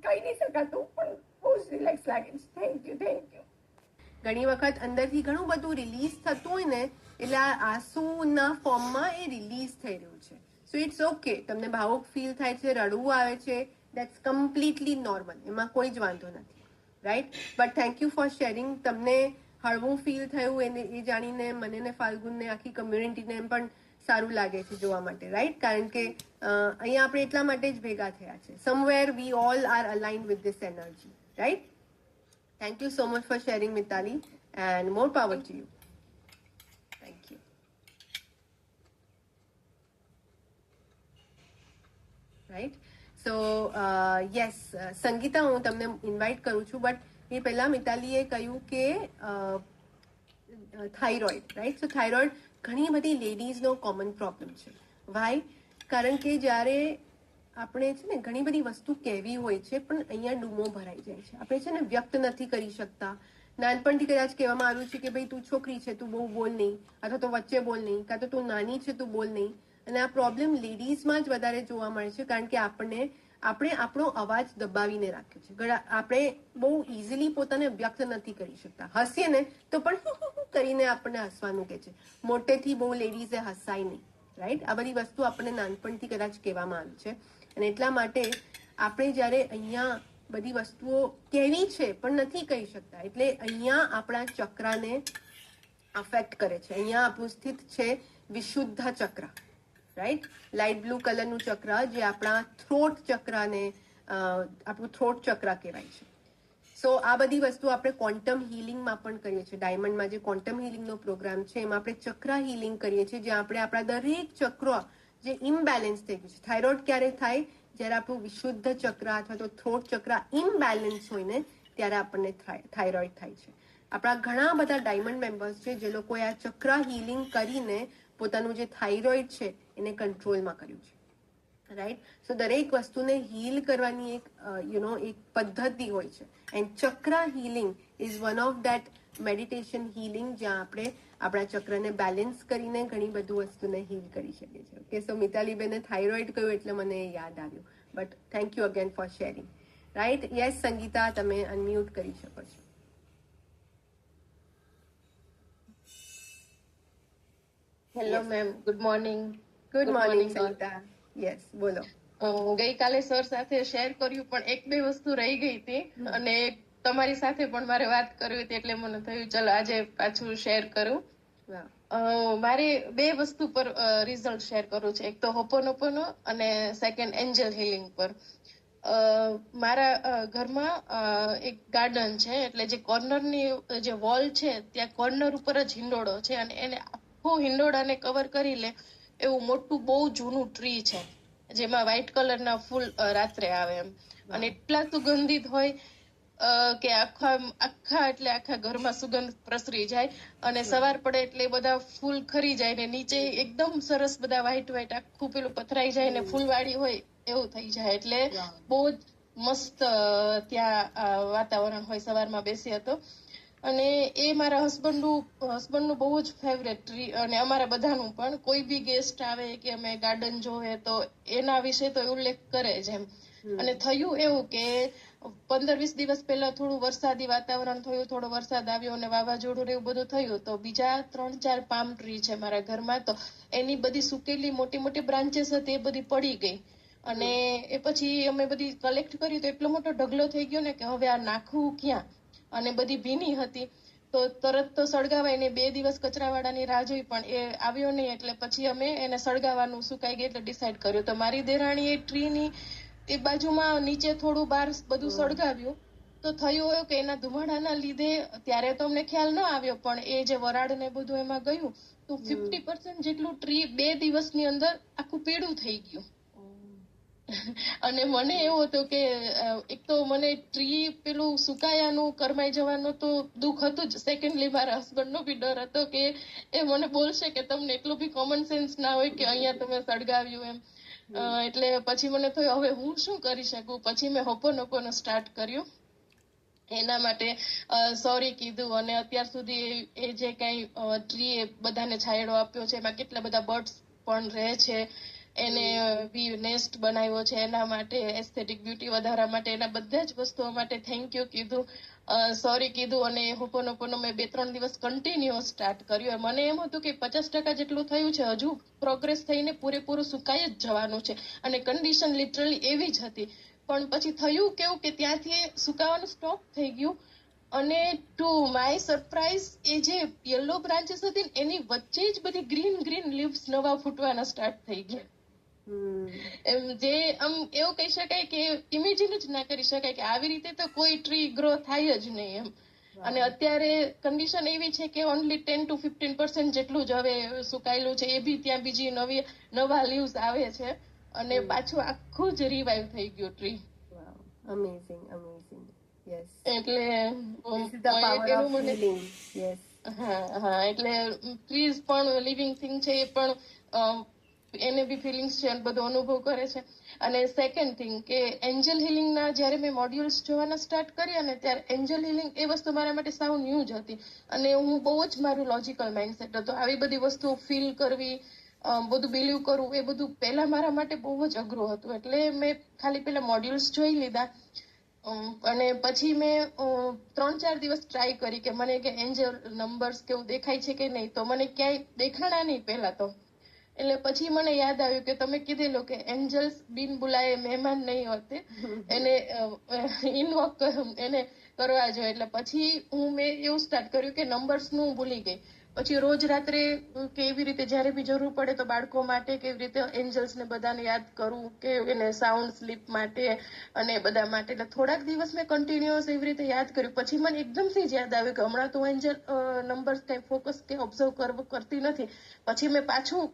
કહી નહીં શકાતું, પણ બહુ જ રિલેક્સ લાગે છે. Thank you. ઘણી વખત અંદરથી ઘણું બધું રિલીઝ થતું હોય ને, એટલે આ આંસુના ફોર્મમાં એ રિલીઝ થઈ રહ્યું છે. So it's okay. તમને ભાવુક ફીલ થાય છે, રડવું આવે છે, દેટ્સ કમ્પ્લીટલી નોર્મલ. એમાં કોઈ જ વાંધો નથી, right? But thank you for sharing. તમને હળવું ફીલ થયું એને એ જાણીને મને ને ફાલ્ગુનને આખી કમ્યુનિટીને પણ સારું લાગે છે જોવા માટે, રાઈટ? કારણ કે અહીંયા આપણે એટલા માટે જ ભેગા થયા છે. Somewhere we all are aligned with this energy, right? Thank you so much for sharing, Mitali, and more power to you. Thank you. Right? So, yes, Sangita, હું તમને ઇન્વાઇટ કરું છું, બટ એ પહેલા મિતાલીએ કહ્યું કે થાઇરોઇડ, રાઈટ? સો થાઇરોઇડ ઘણી બધી લેડીઝનો common problem છે. વાય? કારણ કે જ્યારે આપણે છે ને ઘણી બધી વસ્તુ કહેવી હોય છે, પણ અહીંયા ડૂમો ભરાઈ જાય છે. આપણે છે ને વ્યક્ત નથી કરી શકતા. નાનપણથી કદાચ કહેવામાં આવ્યું છે કે ભાઈ તું છોકરી છે, તું બહુ બોલ નહીં, અથવા તો વચ્ચે બોલ નહીં, કાં તો તું નાની છે, તું બોલ નહીં. અને આ પ્રોબ્લેમ લેડીઝમાં જ વધારે જોવા મળે છે, કારણ કે આપણે આપણો અવાજ દબાવીને રાખ્યો છે. આપણે બહુ ઇઝીલી પોતાને વ્યક્ત નથી કરી શકતા. હસીએ ને તો પણ કરીને આપણને હસવાનું કહે છે. મોટેથી બહુ લેડીઝે હસાય નહીં, રાઈટ? આ બધી વસ્તુ આપણને નાનપણથી કદાચ કહેવામાં આવી છે. અને એટલા માટે આપણે જ્યારે અહીંયા બધી વસ્તુઓ કહેવી છે પણ નથી કહી શકતા, એટલે અહીંયા આપણા ચક્રને અફેક્ટ કરે છે. અહીંયા આપણું સ્થિત છે વિશુદ્ધ ચક્ર, રાઈટ? લાઇટ બ્લુ કલરનું ચક્ર જે આપણા થ્રોટ ચક્રને આપણું થ્રોટ ચક્ર કહેવાય છે. સો આ બધી વસ્તુ આપણે ક્વોન્ટમ હિલિંગમાં પણ કરીએ છીએ. ડાયમંડમાં જે ક્વોન્ટમ હિલિંગનો પ્રોગ્રામ છે એમાં આપણે ચક્ર હિલિંગ કરીએ છીએ, જ્યાં આપણે આપણા દરેક ચક્ર જે ઇમ્બેલેન્સ થઈ ગયું છે. થાઇરોઇડ ક્યારે થાય? જ્યારે આપણું વિશુદ્ધ ચક્ર અથવા તો થ્રોટ ચક્ર ઇમ્બેલેન્સ હોય ને ત્યારે આપણને થાઇરોઇડ થાય છે. આપણા ઘણા બધા ડાયમંડ મેમ્બર્સ છે જે લોકોએ આ ચક્ર હિલિંગ કરીને પોતાનું જે થાઇરોઇડ છે એને કંટ્રોલમાં કર્યું છે, રાઈટ? સો દરેક વસ્તુને હીલ કરવાની એક એક પદ્ધતિ હોય છે. એન્ડ ચક્ર healing is one of that meditation healing, જ્યાં આપણે આપણા ચક્રને બેલેન્સ કરીને ઘણી બધું વસ્તુને હીલ કરી શકીએ છીએ. ઓકે, સો મિતાલીબેને થાઇરોઇડ કહ્યું એટલે મને યાદ આવ્યું. But thank you again for sharing, right? Yes Sangita, તમે અનમ્યુટ કરી શકો છો. Hello ma'am, good morning. Good morning Sangita. Yes, બોલો. ગઈકાલે સર સાથે શેર કર્યું પણ એક બે વસ્તુ રહી ગઈ હતી અને તમારી સાથે પણ મારે વાત કરવી હતી એટલે મને થયું ચલો આજે પાછું શેર કરું. મારે બે વસ્તુ પર રિઝલ્ટ શેર કરવું છે, એક તો હોપોનોપોનો અને સેકન્ડ એન્જલ હિલિંગ પર. મારા ઘરમાં એક ગાર્ડન છે, એટલે જે કોર્નરની જે વોલ છે ત્યાં કોર્નર ઉપર જ હિંડોળો છે અને એને આખું હિંડોળાને કવર કરી લે એવું મોટું બહુ જૂનું ટ્રી છે જેમાં વ્હાઈટ કલરના ફૂલ રાત્રે આવે એમ અને એટલા સુગંધિત હોય કે આખા ઘરમાં સુગંધ પ્રસરી જાય અને સવાર પડે એટલે બધા ફૂલ ખરી જાય ને નીચે એકદમ સરસ બધા વ્હાઈટ આખું પેલું પથરાઈ જાય ને ફૂલવાળી હોય એવું થઈ જાય. એટલે બહુ જ મસ્ત ત્યાં વાતાવરણ હોય. સવારમાં બેસી હતો અને એ મારા હસબન્ડનું બહુ જ ફેવરેટ ટ્રી અને અમારા બધાનું પણ. કોઈ બી ગેસ્ટ આવે કે અમે ગાર્ડન જોવે તો એના વિશે તો ઉલ્લેખ કરે જ એમ. અને થયું એવું કે 15-20 દિવસ પહેલા થોડું વરસાદી વાતાવરણ થયું, થોડો વરસાદ આવ્યો અને વાવાઝોડું એવું બધું થયું તો બીજા 3-4 પામ ટ્રી છે મારા ઘરમાં, તો એની બધી સુકેલી મોટી મોટી બ્રાન્ચેસ હતી એ બધી પડી ગઈ અને એ પછી અમે બધી કલેક્ટ કરી તો એટલો મોટો ઢગલો થઈ ગયો ને કે હવે આ નાખવું ક્યાં, અને બધી ભીની હતી તો તરત તો સળગાવાય ને 2 દિવસ કચરાવાળાની રાહ જોઈ પણ એ આવ્યો નહીં એટલે પછી અમે એને સળગાવવાનું સુકાઈ ગઈ એટલે ડિસાઈડ કર્યું. તો મારી દેરાણી એ ટ્રીની એ બાજુમાં નીચે થોડું બહાર બધું સળગાવ્યું તો થયું એવું કે એના ધુમાડાના લીધે ત્યારે તો અમને ખ્યાલ ન આવ્યો પણ એ જે વરાળ ને બધું એમાં ગયું તો 50% જેટલું ટ્રી 2 દિવસની અંદર આખું પીળું થઈ ગયું. અને મને એવું હતું કે એક તો મને ટ્રી પેલું સુકાયાનું કરમાઈ જવાનું તો દુઃખ હતું જ, સેકન્ડલી મારા હસબન્ડનો બી ડર હતો કે એ મને બોલશે કે તમને એટલું બી કોમન સેન્સ ના હોય કે અહીંયા તમે સળગાવ્યું એમ. એટલે પછી મને થયું હવે હું શું કરી શકું. પછી મેં હોપોનોપોનો સ્ટાર્ટ કર્યું, એના માટે સોરી કીધું અને અત્યાર સુધી એ જે કઈ ટ્રી એ બધાને છાંયડો આપ્યો છે એમાં કેટલા બધા બર્ડ્સ પણ રહે છે, એને બી નેસ્ટ બનાવ્યો છે, એના માટે એસ્થેટિક બ્યુટી વધારવા માટે એના બધા જ વસ્તુઓ માટે થેન્ક યુ કીધું, સોરી કીધું અને હોપોનોપોનો મેં 2-3 દિવસ કન્ટિન્યુ સ્ટાર્ટ કર્યું. મને એમ હતું કે 50% જેટલું થયું છે, હજુ પ્રોગ્રેસ થઈને પૂરેપૂરું સુકાઈ જ જવાનું છે અને કન્ડિશન લિટરલી એવી જ હતી. પણ પછી થયું કેવું કે ત્યાંથી સુકાવાનું સ્ટોપ થઈ ગયું અને ટુ માય સરપ્રાઈઝ એ જે યલો બ્રાન્ચેસ હતી એની વચ્ચે જ બધી ગ્રીન લીવ્સ નવા ફૂટવાના સ્ટાર્ટ થઈ ગયા. એમ જે આમ એવું કહી શકાય કે ઇમેજિન જ ના કરી શકાય કે આવી રીતે તો કોઈ ટ્રી ગ્રો થાય જ નહીં એમ. અને અત્યારે કન્ડિશન એવી છે કે ઓનલી 10-15% જેટલું જ હવે સુકાયેલું છે, એ બી ત્યાં બીજી નવા લીવ્સ આવે છે અને પાછું આખું જ રિવાઇવ થઈ ગયું ટ્રી. Amazing. Yes. એટલે This is the power of healing. Yes. હા એટલે ટ્રીઝ પણ લિવિંગ થિંગ છે, એ પણ એને બી ફિલિંગ્સ છે બધો અનુભવ કરે છે. અને સેકન્ડ થિંગ કે એન્જલ હિલિંગના જ્યારે મેં મોડ્યુલ્સ જોવાના સ્ટાર્ટ કર્યા ને ત્યારે એન્જલ હિલિંગ એ વસ્તુ મારા માટે સાવ ન્યૂ જ હતી અને હું બહુ જ મારું લોજિકલ માઇન્ડસેટ હતો. આવી બધી વસ્તુઓ ફીલ કરવી, બધું બિલીવ કરવું એ બધું પહેલા મારા માટે બહુ જ અઘરું હતું. એટલે મેં ખાલી પેલા મોડ્યુલ્સ જોઈ લીધા અને પછી મેં 3-4 દિવસ ટ્રાય કરી કે મને કે એન્જલ નંબર્સ કેવું દેખાય છે કે નહીં, તો મને ક્યાંય દેખાણા નહીં પહેલા તો. એટલે પછી મને યાદ આવ્યું કે તમે કીધેલું કે એન્જલ્સ બિન બુલાએ મહેમાન નહીં હોતે, એને ઇનવોક એને કરવા જોઈએ. એટલે પછી મેં એવું સ્ટાર્ટ કર્યું કે નંબર્સનું ભૂલી ગઈ. પછી રોજ રાત્રે કેવી રીતે જ્યારે બી જરૂર પડે તો બાળકો માટે કેવી રીતે એન્જલ્સને બધાને યાદ કરું કે એને સાઉન્ડ સ્લીપ માટે અને બધા માટે. એટલે થોડાક દિવસ મેં કન્ટિન્યુઅસ એવી રીતે યાદ કર્યું. પછી મને એકદમથી જ યાદ આવ્યું કે હમણાં તો એન્જલ નંબર્સ કઈ ફોકસ કે ઓબ્ઝર્વ કરતી નથી. પછી મેં પાછું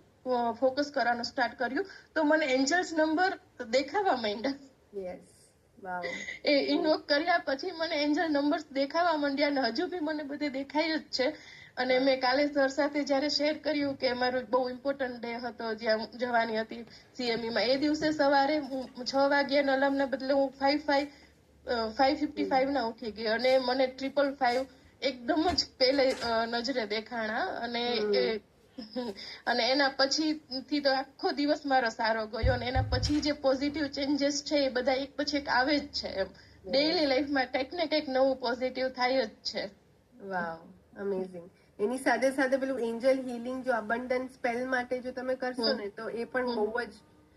ફોકસ કરવાનું સ્ટાર્ટ કર્યું તો મને એન્જલ્સ નંબર દેખાવા માંડ્યા. એ ઇન્વોક કર્યા પછી મને એન્જલ નંબર્સ દેખાવા માંડ્યા અને હજુ બી મને બધે દેખાય જ છે. અને મેં કાલે સર સાથે જયારે શેર કર્યું કે મારો બહુ ઇમ્પોર્ટન્ટ ડે હતો જ્યાં જવાની હતી CME-માં, એ દિવસે સવારે હું 6 વાગ્યાના અલાર્મના બદલે હું 5:55 ના ઉઠી ગઈ અને મને 555 એકદમ જ પેલે નજરે દેખાણા અને એના પછીથી તો આખો દિવસ મારો સારો ગયો અને એના પછી જે પોઝિટિવ ચેન્જીસ છે એ બધા એક પછી એક આવે જ છે. એમ ડેઈલી લાઈફમાં કંઈક ને કંઈક નવું પોઝિટિવ થાય જ છે. વાવ, અમેઝિંગ. એની સાથે સાથે પેલું એન્જલ હીલિંગ જો અબન્ડન્સ સ્પેલ માટે જો તમે કરશો ને તો એ પણ બહુ જ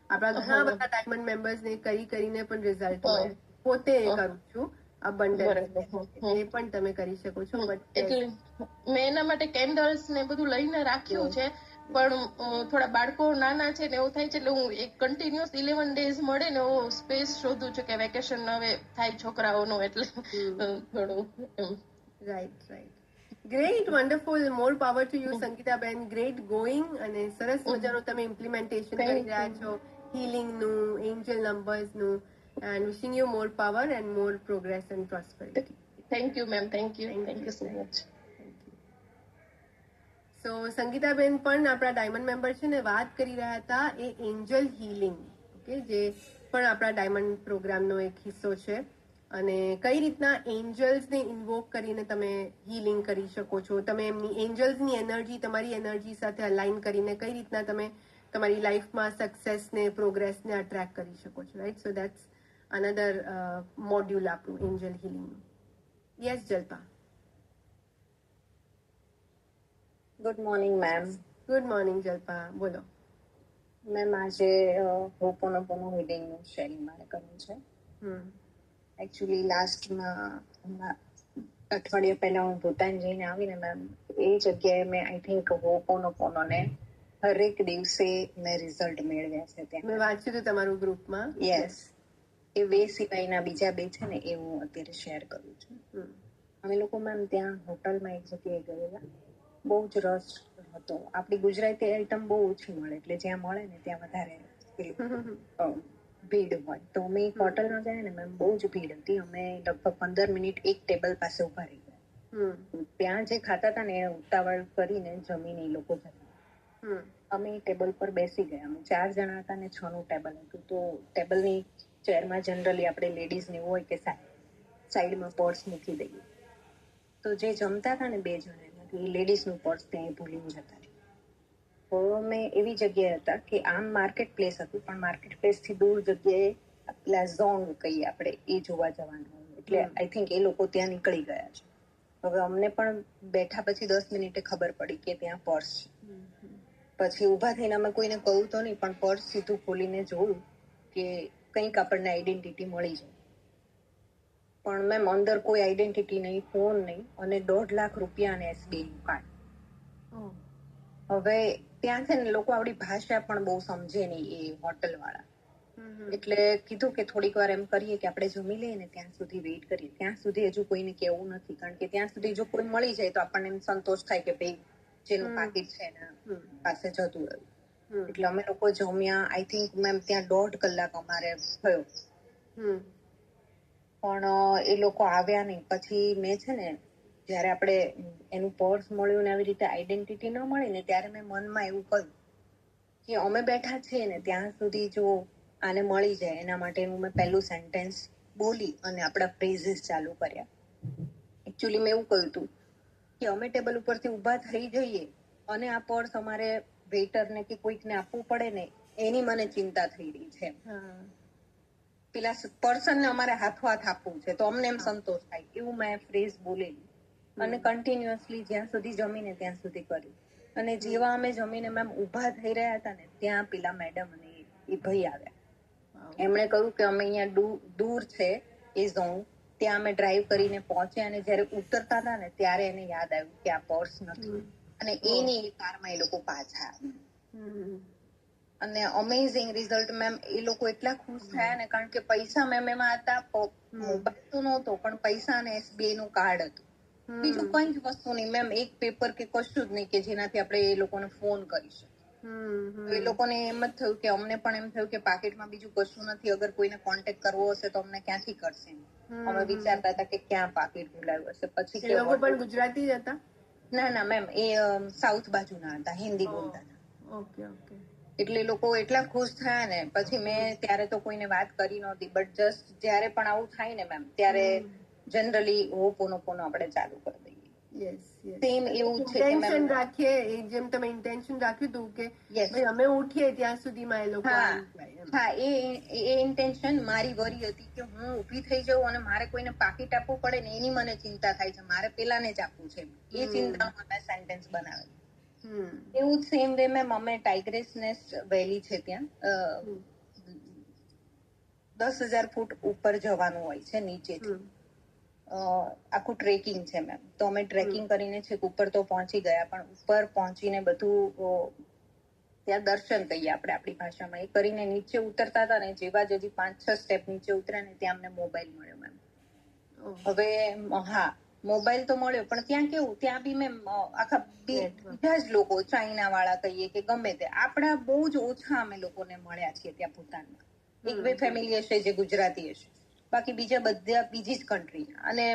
આપણા ઘણા બધા ડાયમંડ મેમ્બર્સ ને કરીને પણ રિઝલ્ટ મળે. પોતે એ કરું છું અબન્ડન્સ, એ પણ તમે કરી શકો છો. એટલે મેં એના માટે કેન્ડલ્સ ને બધું લઈને રાખ્યું છે, પણ થોડા બાળકો નાના છે ને એવું થાય છે, એટલે હું એક કન્ટિન્યુઅસ 11 days મળે ને એવો સ્પેસ શોધું છું કે વેકેશન હવે થાય છોકરાઓનો, એટલે થોડું right. Great, wonderful, more power to you સંગીતાબેન. ગ્રેટ ગોઈંગ, અને સરસ મજાનું તમે ઇમ્પ્લિમેન્ટેશન કરી રહ્યા છો હીલિંગનું, એન્જલ નંબર્સનું, and wishing you more power and more progress and prosperity. Thank you ma'am, thank you so much. So સંગીતાબેન પણ આપણા ડાયમંડ મેમ્બર છે ને, વાત કરી રહ્યા હતા એ એન્જલ હિલિંગ, ઓકે, જે પણ આપણા ડાયમંડ પ્રોગ્રામનો એક હિસ્સો છે, અને કઈ રીતના એન્જલ્સને ઇન્વોક કરીને તમે હીલિંગ કરી શકો છો. તમે એમની એન્જલ્સની એનર્જી તમારી એનર્જી સાથે અલાઇન કરીને કઈ રીતના તમે તમારી લાઈફમાં સક્સેસને, પ્રોગ્રેસને અટ્રેક્ટ કરી શકો છો, right? So that's another module આપણું એન્જલ હિલિંગનું. Yes Jalpa. Good morning ma'am. Good morning Jalpa, બોલો. મેમ આજે હોપોનોપોનો હિલિંગનું શેરિંગ મારે કરવું છે. એકચ્યુઅલી લાસ્ટમાં અઠવાડિયા પહેલા હું ભૂતાન જઈને આવીને મેમ, એ જગ્યાએ મેં આઈ થિંક હોપોનોપોનોને હરેક દિવસે મેં રિઝલ્ટ મેળવ્યા છે ત્યાં. મેં વાંચ્યું હતું તમારું ગ્રુપમાં. યસ. એ 2 સિવાયના બીજા 2 છે ને, એ હું અત્યારે શેર કરું છું. અમે લોકો મેમ ત્યાં હોટલમાં એક જગ્યાએ ગયેલા, બહુ જ રસ હતો. આપણી ગુજરાતી આઈટમ બહુ ઓછી મળે, એટલે જ્યાં મળે ને ત્યાં વધારે ભીડ હોય. તો અમે એક હોટલમાં ગયા ને મેમ, બહુ જ ભીડ હતી. અમે લગભગ 15 મિનિટ એક ટેબલ પાસે ઉભા રહી ગયા. ત્યાં જે ખાતા હતા ને એ ઉતાવળ કરીને જમીને એ લોકો જતા. અમે ટેબલ પર બેસી ગયા. અમે 4 જણા હતા ને 6 નું ટેબલ હતું. તો ટેબલની ચેરમાં જનરલી આપણે લેડીઝને એવું હોય કે સાઈડમાં પર્સ મૂકી દઈએ. તો જે જમતા હતા ને 2 જણા, એ લેડીઝનું પર્સ ત્યાં ભૂલીને જતા. તો અમે એવી જગ્યાએ હતા કે આમ માર્કેટ પ્લેસ હતું, પણ માર્કેટ પ્લેસથી દૂર જગ્યાએ પેલા ઝોંગ કહીએ આપણે, એ જોવા જવાનું હોય. એટલે આઈ થિંક એ લોકો ત્યાં નીકળી ગયા છે. હવે અમને પણ બેઠા પછી 10 મિનિટે ખબર પડી કે ત્યાં પર્સ છે. પછી ઊભા થઈને અમે કોઈને કહ્યું તો નહીં, પણ પર્સ સીધું ખોલીને જોયું કે કંઈક આપણને આઈડેન્ટિટી મળી જાય. પણ મેમ અંદર કોઈ આઈડેન્ટિટી નહીં, ફોન નહીં, અને 1.5 લાખ રૂપિયા અને SBI નું કાર્ડ. હવે ત્યાં છે ને લોકો આપણી ભાષા પણ બહુ સમજે નહીં, એ હોટલ વાળા. એટલે કીધું કે થોડીક વાર એમ કરીએ કે આપણે જમી લઈએ ને ત્યાં સુધી વેઇટ કરીએ. ત્યાં સુધી હજુ કોઈને કેવું નથી, કારણ કે ત્યાં સુધી જો કોઈ મળી જાય તો આપણને એમ સંતોષ થાય કે ભાઈ જેનું પાકીટ છે એના પાસે જતું રહ્યું. એટલે અમે લોકો જમ્યા. આઈ થિંક મેમ ત્યાં 1.5 કલાક અમારે થયો, પણ એ લોકો આવ્યા નહીં. પછી મેં છે ને, જયારે આપણે એનું પર્સ મળ્યું ને આવી રીતે આઈડેન્ટિટી ન મળી ને, ત્યારે મેં મનમાં એવું કહ્યું કે અમે બેઠા છીએ ને ત્યાં સુધી જો આને મળી જાય, એના માટેનું મેં પહેલું સેન્ટેન્સ બોલી અને આપણા ફ્રેઝીસ ચાલુ કર્યા. એકચ્યુઅલી મેં એવું કહ્યું હતું કે અમે ટેબલ ઉપરથી ઊભા થઈ જઈએ અને આ પર્સ અમારે વેઇટરને કે કોઈકને આપવું પડે ને, એની મને ચિંતા થઈ રહી છે. પેલા પર્સનને અમારે હાથોહાથ આપવું છે તો અમને એમ સંતોષ થાય, એવું મેં ફ્રેઝ બોલેલી. અને કન્ટિન્યુઅસલી જ્યાં સુધી જમીને ત્યાં સુધી કર્યું. અને જેવા અમે જમીને મેમ ઊભા થઈ રહ્યા હતા ને, ત્યાં પેલા મેડમ અને એ ભાઈ આવ્યા. એમણે કહ્યું કે અમે અહીંયા દૂર છે એ ઝોન, ત્યાં અમે ડ્રાઈવ કરીને પહોંચ્યા, અને જયારે ઉતરતા હતા ને ત્યારે એને યાદ આવ્યું કે આ પર્સ નથી, અને એની કારમાં એ લોકો પાછા આવ્યા. અને અમેઝિંગ રિઝલ્ટ મેમ. એ લોકો એટલા ખુશ થયા ને, કારણ કે પૈસા મેમ એમાં હતા, મોબાઈલ તો નહોતો પણ પૈસા અને SBI નું કાર્ડ હતું. બીજું કઈ જ વસ્તુ નહીં મેમ, એક પેપર કે કશું જ નહીં કે જેનાથી આપણે એ લોકોને ફોન કરી શકીએ. એ લોકોને એમ જ થયું કે અમને પણ એમ થયું કે પાકેટમાં બીજું કશું નથી, અગર કોઈને કોન્ટેક્ટ કરવો હશે તો અમને ક્યાંથી કરશે. અમે વિચારતા હતા કે ક્યાં પાકીટ ભૂલાયું હશે. પછી એ લોકો પણ ગુજરાતી જ હતા? ના મેમ, એ સાઉથ બાજુના હતા, હિન્દી બોલતા હતા. ઓકે. એટલે લોકો એટલા ખુશ થયા ને. પછી મેં ત્યારે તો કોઈને વાત કરી નહોતી, બટ જસ્ટ જયારે પણ આવું થાય ને મેમ, ત્યારે જનરલી હોપોનોપોનો આપણે ચાલુ કરી દઈએ. સેમ એવું છે કે ઇન્ટેન્શન રાખીએ, જેમ તમે ઇન્ટેન્શન રાખ્યું હતું કે ભાઈ અમે ઉઠીએ ત્યાં સુધીમાં એ લોકો. હા, એ ઇન્ટેન્શન મારી વરી હતી કે હું ઊભી થઈ જાઉં અને મારે કોઈને પાકીટ આપવું પડે ને એની મને ચિંતા થાય છે, મારે પેલાને જ આપવું છે, એ ચિંતામાં મેં સેન્ટેન્સ બનાવેલું. એવું જ સેમ વે મેમ અમે ટાઈગ્રેસ નેસ્ટ વેલી છે ત્યાં 10,000 ફૂટ ઉપર જવાનું હોય છે નીચેથી. આખું ટ્રેકિંગ છે મેમ. તો અમે ટ્રેકિંગ કરીને છેક ઉપર તો પહોંચી ગયા, પણ ઉપર પહોંચીને બધું ત્યાં દર્શન કહીએ આપણે આપણી ભાષામાં, એ કરીને નીચે ઉતરતા હતા ને, જેવા જ હજી 5-6 સ્ટેપ નીચે ઉતર્યા ને ત્યાં અમને મોબાઈલ મળ્યો મેમ. હવે હા, મોબાઈલ તો મળ્યો, પણ ત્યાં કેવું, ત્યાં બી મેમ આખા બીજા જ લોકો, ચાઇના વાળા કહીએ કે ગમે તે, આપણા બહુ જ ઓછા અમે લોકોને મળ્યા છીએ ત્યાં ભૂતાનમાં. 1-2 ફેમિલી હશે જે ગુજરાતી હશે, બાકી બીજા બધા બીજી જ કન્ટ્રીના. અને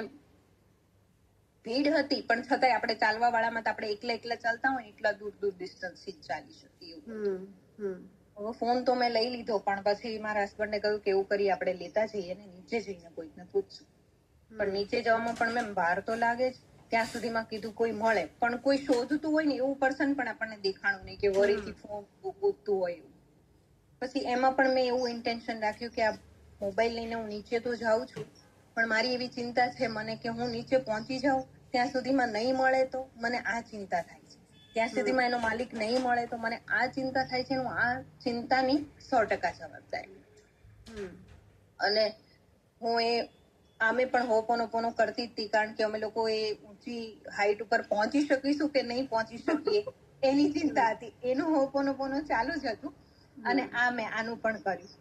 ભીડ હતી, પણ છતાંય આપણે ચાલવા વાળામાં તો આપણે એકલા ચાલતા હોય એટલા દૂર ડિસ્ટન્સથી જ ચાલી શકીએ એવું. હવે ફોન તો મેં લઈ લીધો, પણ પછી મારા હસબન્ડને કહ્યું કે એવું કરી આપણે લેતા જઈએ ને નીચે જઈને કોઈકને પૂછશું. પણ નીચે જવામાં પણ મેમ વાર તો લાગે જ. ત્યાં સુધીમાં કીધું કોઈ મળે, પણ કોઈ શોધતું હોય ને એવું પર્સન પણ આપણને દેખાણું નહીં કે વરીથી ફોન ગોતતું હોય એવું. પછી એમાં પણ મેં એવું ઇન્ટેન્શન રાખ્યું કે આ મોબાઈલ લઈને હું નીચે તો જાઉં છું, પણ મારી એવી ચિંતા છે મને કે હું નીચે પહોંચી જાઉં ત્યાં સુધીમાં નહીં મળે તો મને આ ચિંતા થાય છે. ત્યાં સુધીમાં એનો માલિક નહીં મળે તો મને આ ચિંતા થાય છે. હું આ ચિંતાની 100% જવાબદારી. અને હું આમે પણ હોપોનોપોનો કરતી જ હતી, કારણ કે અમે લોકો એ ઊંચી હાઈટ ઉપર પહોંચી શકીશું કે નહીં પહોંચી શકીએ એની ચિંતા હતી. એનું હોપોનોપોનો ચાલુ જ હતું. અને મેં આનું પણ કર્યું.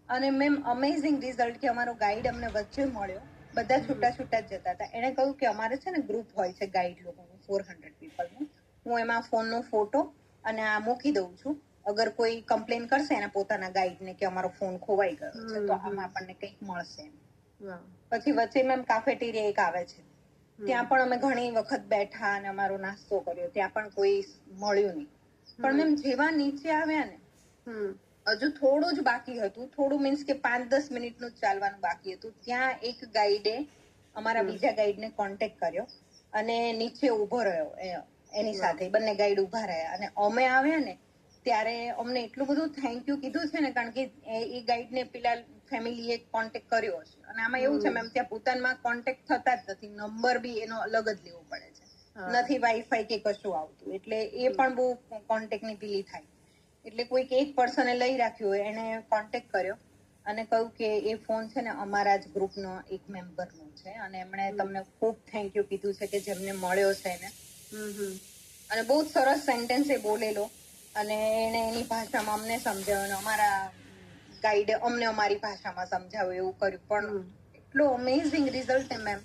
અને મેમ અમેઝિંગ રિઝલ્ટ કે અમારો ગાઈડ અમને વચ્ચે મળ્યો. બધા છૂટા જ જતા હતા. એને કહ્યું કે અમારે છે ને ગ્રુપ હોય છે ગાઈડ લોકોનું 400 પીપલનું. હું એમાં ફોનનો ફોટો અને આ મૂકી દઉં છું. અગર કોઈ કમ્પ્લેન કરશે એના પોતાના ગાઈડને કે અમારો ફોન ખોવાઈ ગયો છે તો આમાં આપણને કંઈક મળશે. પછી વચ્ચે મેમ કાફેટેરિયા એક આવે છે, ત્યાં પણ અમે ઘણી વખત બેઠા અને અમારો નાસ્તો કર્યો. ત્યાં પણ કોઈ મળ્યું નહીં. પણ મેમ જેવા નીચે આવ્યા ને, હજુ થોડું જ બાકી હતું, થોડું મીન્સ કે 5-10 મિનિટનું જ ચાલવાનું બાકી હતું. ત્યાં એક ગાઈડે અમારા બીજા ગાઈડને કોન્ટેક્ટ કર્યો અને નીચે ઉભો રહ્યો એની સાથે. બંને ગાઈડ ઉભા રહ્યા અને અમે આવ્યા ને ત્યારે અમને એટલું બધું થેન્ક યુ કીધું છે ને, કારણ કે એ ગાઈડને પેલા ફેમિલીએ કોન્ટેક્ટ કર્યો હશે. અને આમાં એવું છે મેમ, ત્યાં ભૂતાનમાં કોન્ટેક્ટ થતા જ નથી, નંબર બી એનો અલગ જ લેવો પડે છે, નથી વાઈફાઈ કે કશું આવતું, એટલે એ પણ બહુ કોન્ટેક્ટની પેલી થાય. એટલે કોઈક એક પર્સને લઈ રાખ્યું હોય, એને કોન્ટેક્ટ કર્યો અને કહ્યું કે એ ફોન છે ને અમારા જ ગ્રુપનો એક મેમ્બરનો છે અને એમણે તમને ખૂબ થેન્ક યુ કીધું છે કે જેમને મળ્યો છે એને. અને બહુ જ સરસ સેન્ટેન્સ એ બોલેલો અને એને એની ભાષામાં અમને સમજાવ્યું અને અમારા ગાઈડે અમને અમારી ભાષામાં સમજાવ્યું, એવું કર્યું. પણ એટલો અમેઝિંગ રિઝલ્ટ છે મેમ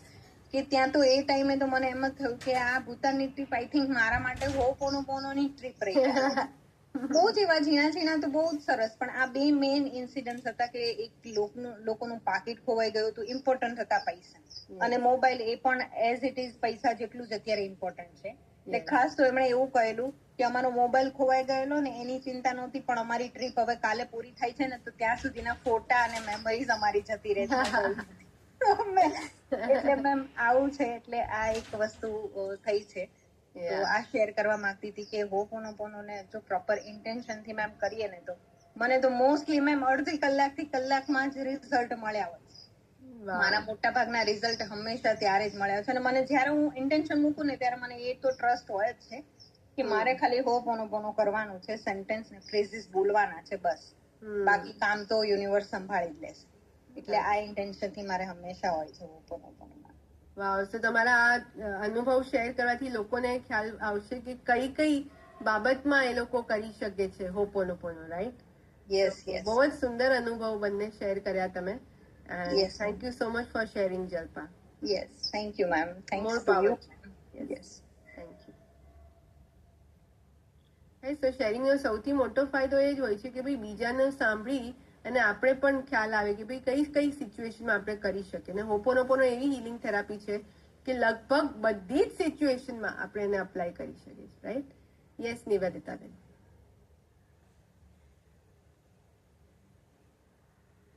કે ત્યાં તો એ ટાઈમે તો મને એમ જ થયું કે આ ભૂતાનની ટ્રીપ આઈ થિંક મારા માટે હોપોનોપોનોની ટ્રીપ રહી. બહુ જ એવા ઝીણા તો બહુ જ સરસ. પણ આ બે મેઇન ઇન્સિડન્ટ હતા કે એક લોકોનું પાકીટ ખોવાઈ ગયું હતું, ઇમ્પોર્ટન્ટ હતા પૈસા, અને મોબાઈલ એ પણ એઝ ઇટ ઇઝ પૈસા જેટલું જ અત્યારે ઇમ્પોર્ટન્ટ છે. એટલે ખાસ તો એમણે એવું કહેલું કે અમારો મોબાઈલ ખોવાઈ ગયેલો ને એની ચિંતા નહોતી, પણ અમારી ટ્રીપ હવે કાલે પૂરી થાય છે ને તો ત્યાં સુધીના ફોટા અને મેમરીઝ અમારી જતી રહે છે. એટલે મેમ આવું છે. એટલે આ એક વસ્તુ થઈ છે. તો આ શેર કરવા માંગતી હતી કે હોપોનોપોનો ને જો પ્રોપર ઇન્ટેન્શન થી મેમ કરીએ ને તો મને તો મોસ્ટલી મેમ અડધી કલાકથી કલાકમાં જ રિઝલ્ટ મળ્યા હોય. મારા મોટા ભાગના રિઝલ્ટ હંમેશા ત્યારે જ મળ્યા છે. અને મને જયારે હું ઇન્ટેન્શન મૂકું ને ત્યારે મને એ તો ટ્રસ્ટ હોય જ છે કે મારે ખાલી હોપોનોપોનો કરવાનું છે, સેન્ટેન્સ ને ફ્રેઝિસ બોલવાના છે બસ, બાકી કામ તો યુનિવર્સ સંભાળી જ લેશે. એટલે આ ઇન્ટેન્શન થી મારે હંમેશા હોય છે હોપોનોપોનો. વાવ. તો તમારા આ અનુભવ શેર કરવાથી લોકોને ખ્યાલ આવશે કે કઈ બાબતમાં એ લોકો કરી શકે છે હોપોનોપોનો, રાઈટ? યસ. બહુ જ સુંદર અનુભવ બંને શેર કર્યા તમે. Thank you so much for sharing, Jalpa. Yes, thank you ma'am. More power. Yes, thank you. So શેરિંગનો સૌથી મોટો ફાયદો એ જ હોય છે કે ભાઈ બીજાને સાંભળી અને આપણે પણ ખ્યાલ આવે કે ભાઈ કઈ સિચ્યુએશનમાં આપણે કરી શકીએ. અને હોપોનોપોનો એવી હિલિંગ થેરાપી છે કે લગભગ બધી જ સિચ્યુએશનમાં આપણે એને અપ્લાય કરી શકીએ છીએ, રાઈટ? યસ, નિવેદિતાબેન.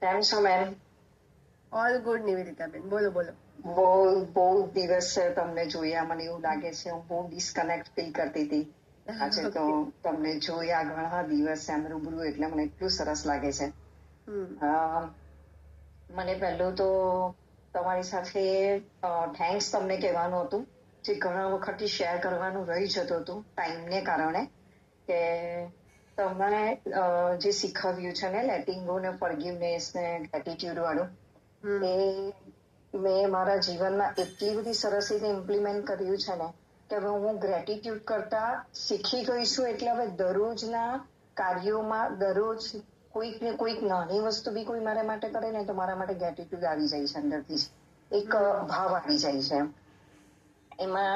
કેમ છો મેમ? ઓલ ગુડ નિવેદિતાબેન, બોલો. બહુ દિવસ તમને જોયા, મને એવું લાગે છે હું બહુ ડિસ્કનેક્ટ ફીલ કરતી હતી. આજે તો તમને જોયા ઘણા દિવસ એમ રૂબરૂ, એટલે મને એટલું સરસ લાગે છે. મને પહેલું તો તમારી સાથે થેન્ક્સ તમને કહેવાનું હતું, જે ઘણા વખતથી શેર કરવાનું રહી જતું હતું ટાઈમને કારણે, કે તમે જે શીખવ્યું છે ને લેટિંગ ગો ને ફોરગિવનેસ ને ગ્રેટિટ્યુડ વાળું, એ મેં મારા જીવનમાં એટલી બધી સરસ રીતે ઇમ્પ્લિમેન્ટ કર્યું છે ને કે હવે હું ગ્રેટિટ્યુડ કરતા શીખી ગઈ છું. એટલે હવે દરરોજના કાર્યોમાં દરરોજ કોઈક ને કોઈક નાની વસ્તુ બી કોઈ મારા માટે કરે ને તો મારા માટે ગ્રેટિટ્યુડ આવી જાય છે, અંદરથી જ એક ભાવ આવી જાય છે. એમાં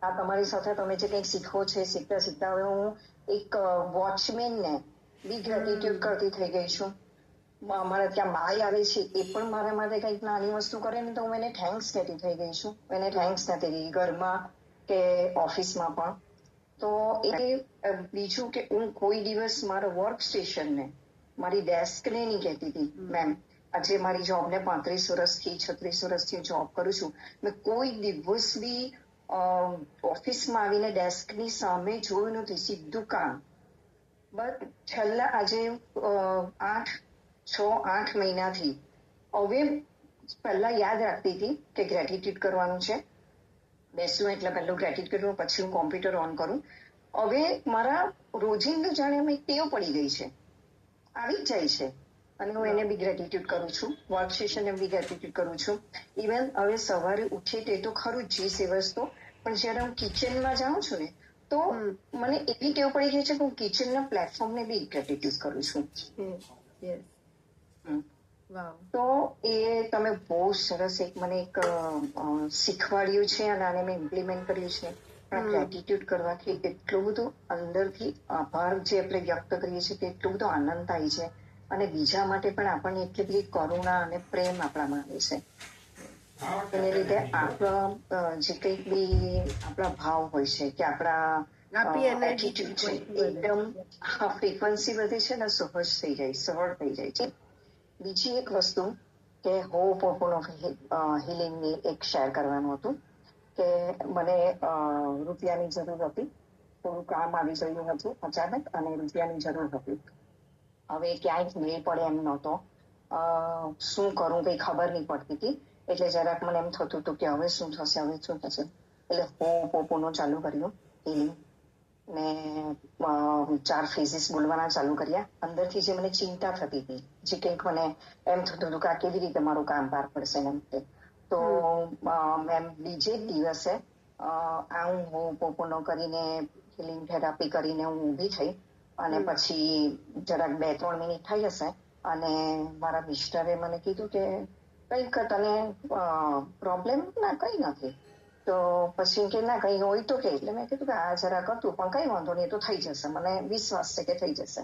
આ તમારી સાથે તમે જે કંઈક શીખવો છે, શીખતા શીખતા હવે હું એક વોચમેન ને બી ગ્રેટિટ્યુડ કરતી થઈ ગઈ છું. અમારે ત્યાં બાય આવે છે, એ પણ મારા માટે કંઈક નાની વસ્તુ કરે ને તો હું એને થેન્ક્સ કહેતી થઈ ગઈ છું. એને થેન્ક્સ નથી કહી ઘરમાં કે ઓફિસમાં પણ. તો એ બીજું કે હું કોઈ દિવસ મારા વર્ક સ્ટેશનને, મારી ડેસ્કને નહીં કહેતી હતી મેમ. આજે મારી જોબને 35 વર્ષથી 36 વર્ષથી જોબ કરું છું, મેં કોઈ દિવસ બી ઓફિસમાં આવીને ડેસ્કની સામે જોયું નથી, સીધું કામ. બટ છેલ્લા આજે 6-8 મહિનાથી હવે પહેલા યાદ રાખતી હતી કે ગ્રેટિટ્યુડ કરવાનું છે, બેસું એટલે પહેલું ગ્રેટિટ્યુડ કરું, પછી હું કોમ્પ્યુટર ઓન કરું. હવે મારા રોજિંદુ જાણે મેં ટેવ પડી ગઈ છે, આવી જ જાય છે. અને હું એને બી ગ્રેટિટ્યુડ કરું છું, વર્ક સ્ટેશનને બી ગ્રેટિટ્યુડ કરું છું. ઇવન હવે સવારે ઉઠીએ તે તો ખરું જ 20 દિવસ તો, પણ જયારે હું કિચનમાં જાઉં છું ને તો મને એવી ટેવ પડી ગઈ છે કે હું કિચનના પ્લેટફોર્મને બી ગ્રેટિટ્યુડ કરું છું. તો એ તમે બહુ સરસ મને એક શીખવાડ્યું છે અને આને મેં ઇમ્પ્લિમેન્ટ કર્યું છે. પણ ગ્રેટિટ્યુડ કરવાથી એટલું બધું અંદરથી આભાર જે આપણે વ્યક્ત કરીએ છીએ તે એટલું બધું આનંદ થાય છે અને બીજા માટે પણ આપણને એટલી બધી કરુણા અને પ્રેમ આપણામાં આવે છે. એને લીધે આપણા જે કંઈક બી આપણા ભાવ હોય છે કે આપણા એટીટ્યુડ છે એકદમ ફ્રીક્વન્સી વધે છે ને સહજ થઈ જાય, સરળ થઈ જાય છે. બીજી એક વસ્તુ કે હોપોપોનો હિલિંગની એક શેર કરવાનું હતું કે મને રૂપિયાની જરૂર હતી, થોડું કામ આવી ગયું હતું અચાનક અને રૂપિયાની જરૂર હતી. હવે ક્યાંય મેળ પડે એમ નહોતો, શું કરું કઈ ખબર નહીં પડતી હતી. એટલે જરાક મને એમ થતું હતું કે હવે શું થશે. એટલે હોપોપોનો ચાલુ કર્યું હિલિંગ ને 4 ફેઝિસ બોલવાના ચાલુ કર્યા. અંદરથી જે મને ચિંતા થતી હતી, જે કંઈક મને એમ થતું હતું કે આ કેવી રીતે મારું કામ પાર પડશે એમ તે, તો મેં બીજે જ દિવસે હું હોપોપોનો કરીને હિલિંગ થેરાપી કરીને હું ઊભી થઈ અને પછી જરાક 2-3 મિનિટ થઈ હશે અને મારા મિસ્ટરે મને કીધું કે કંઈક તને પ્રોબ્લેમ ના કઈ નથી. તો પછી કે ના કઈ હોય તો કે, એટલે મેં કીધું કે આ જરાક હતું પણ કઈ વાંધો નહીં, તો થઈ જશે, મને વિશ્વાસ છે કે થઈ જશે.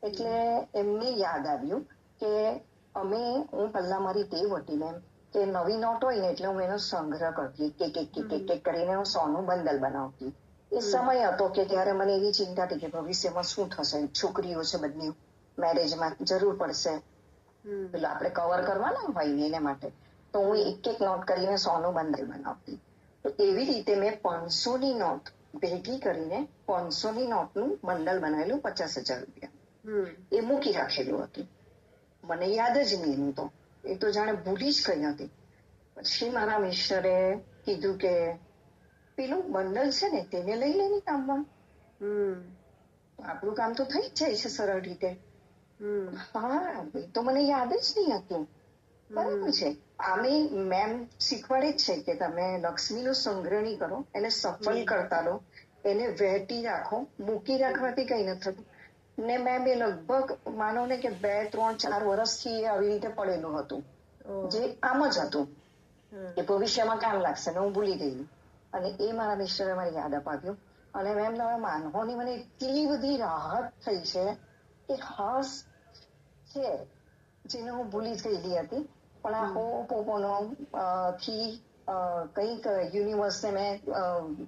એટલે એમને યાદ આવ્યું કે હું પહેલા મારી ટેવ હતી ને કે નવી નોટ હોય ને એટલે હું એનો સંગ્રહ કરતી, એક કરીને હું 100નું બંડલ બનાવતી. એ સમય હતો કે ત્યારે મને એવી ચિંતા હતી કે ભવિષ્યમાં શું થશે, છોકરીઓ છે બધી, મેરેજમાં જરૂર પડશે, પેલા આપણે કવર કરવાના હોય ને એના માટે, તો હું એક નોટ કરીને 100નું બંડલ બનાવતી. તો એવી રીતે મેં 500ની નોટ ભેગી કરીને 500ની નોટનું બંડલ બનાવેલું 50,000 રૂપિયા. એ મૂકી રાખેલું હતું, મને યાદ જ નહીં એનું તો, એ તો જાણે ભૂલી જ ગઈ હતી. પછી મારા મિસ્ટરે કીધું કે પેલું બંડલ છે ને તેને લઈ લેની કામમાં, આપણું કામ તો થઈ જ જાય છે સરળ રીતે. હા, એ તો મને યાદ જ નહીં હતું. બરાબર છે, આમે મેમ શીખવાડે જ છે કે તમે લક્ષ્મીનો સંગ્રહ નહીં કરો, એને સફળ કરતા લો, એને વહેતી રાખો. મૂકી રાખવાથી કઈ નથી થતું. ને મેમ એ લગભગ માનો ને કે 2-3-4 વર્ષથી આવી રીતે પડેલું હતું, જે આમ જ હતું કે ભવિષ્યમાં કામ લાગશે ને હું ભૂલી ગઈ. અને એ મારા મિસ્ટરે મને યાદ અપાવ્યું અને મેમ તમે માનહોની મને એટલી બધી રાહત થઈ છે કે હસ છે જેને હું ભૂલી જ ગયેલી હતી. પણ આ હોપોપોનો થી કંઈક યુનિવર્સને મેં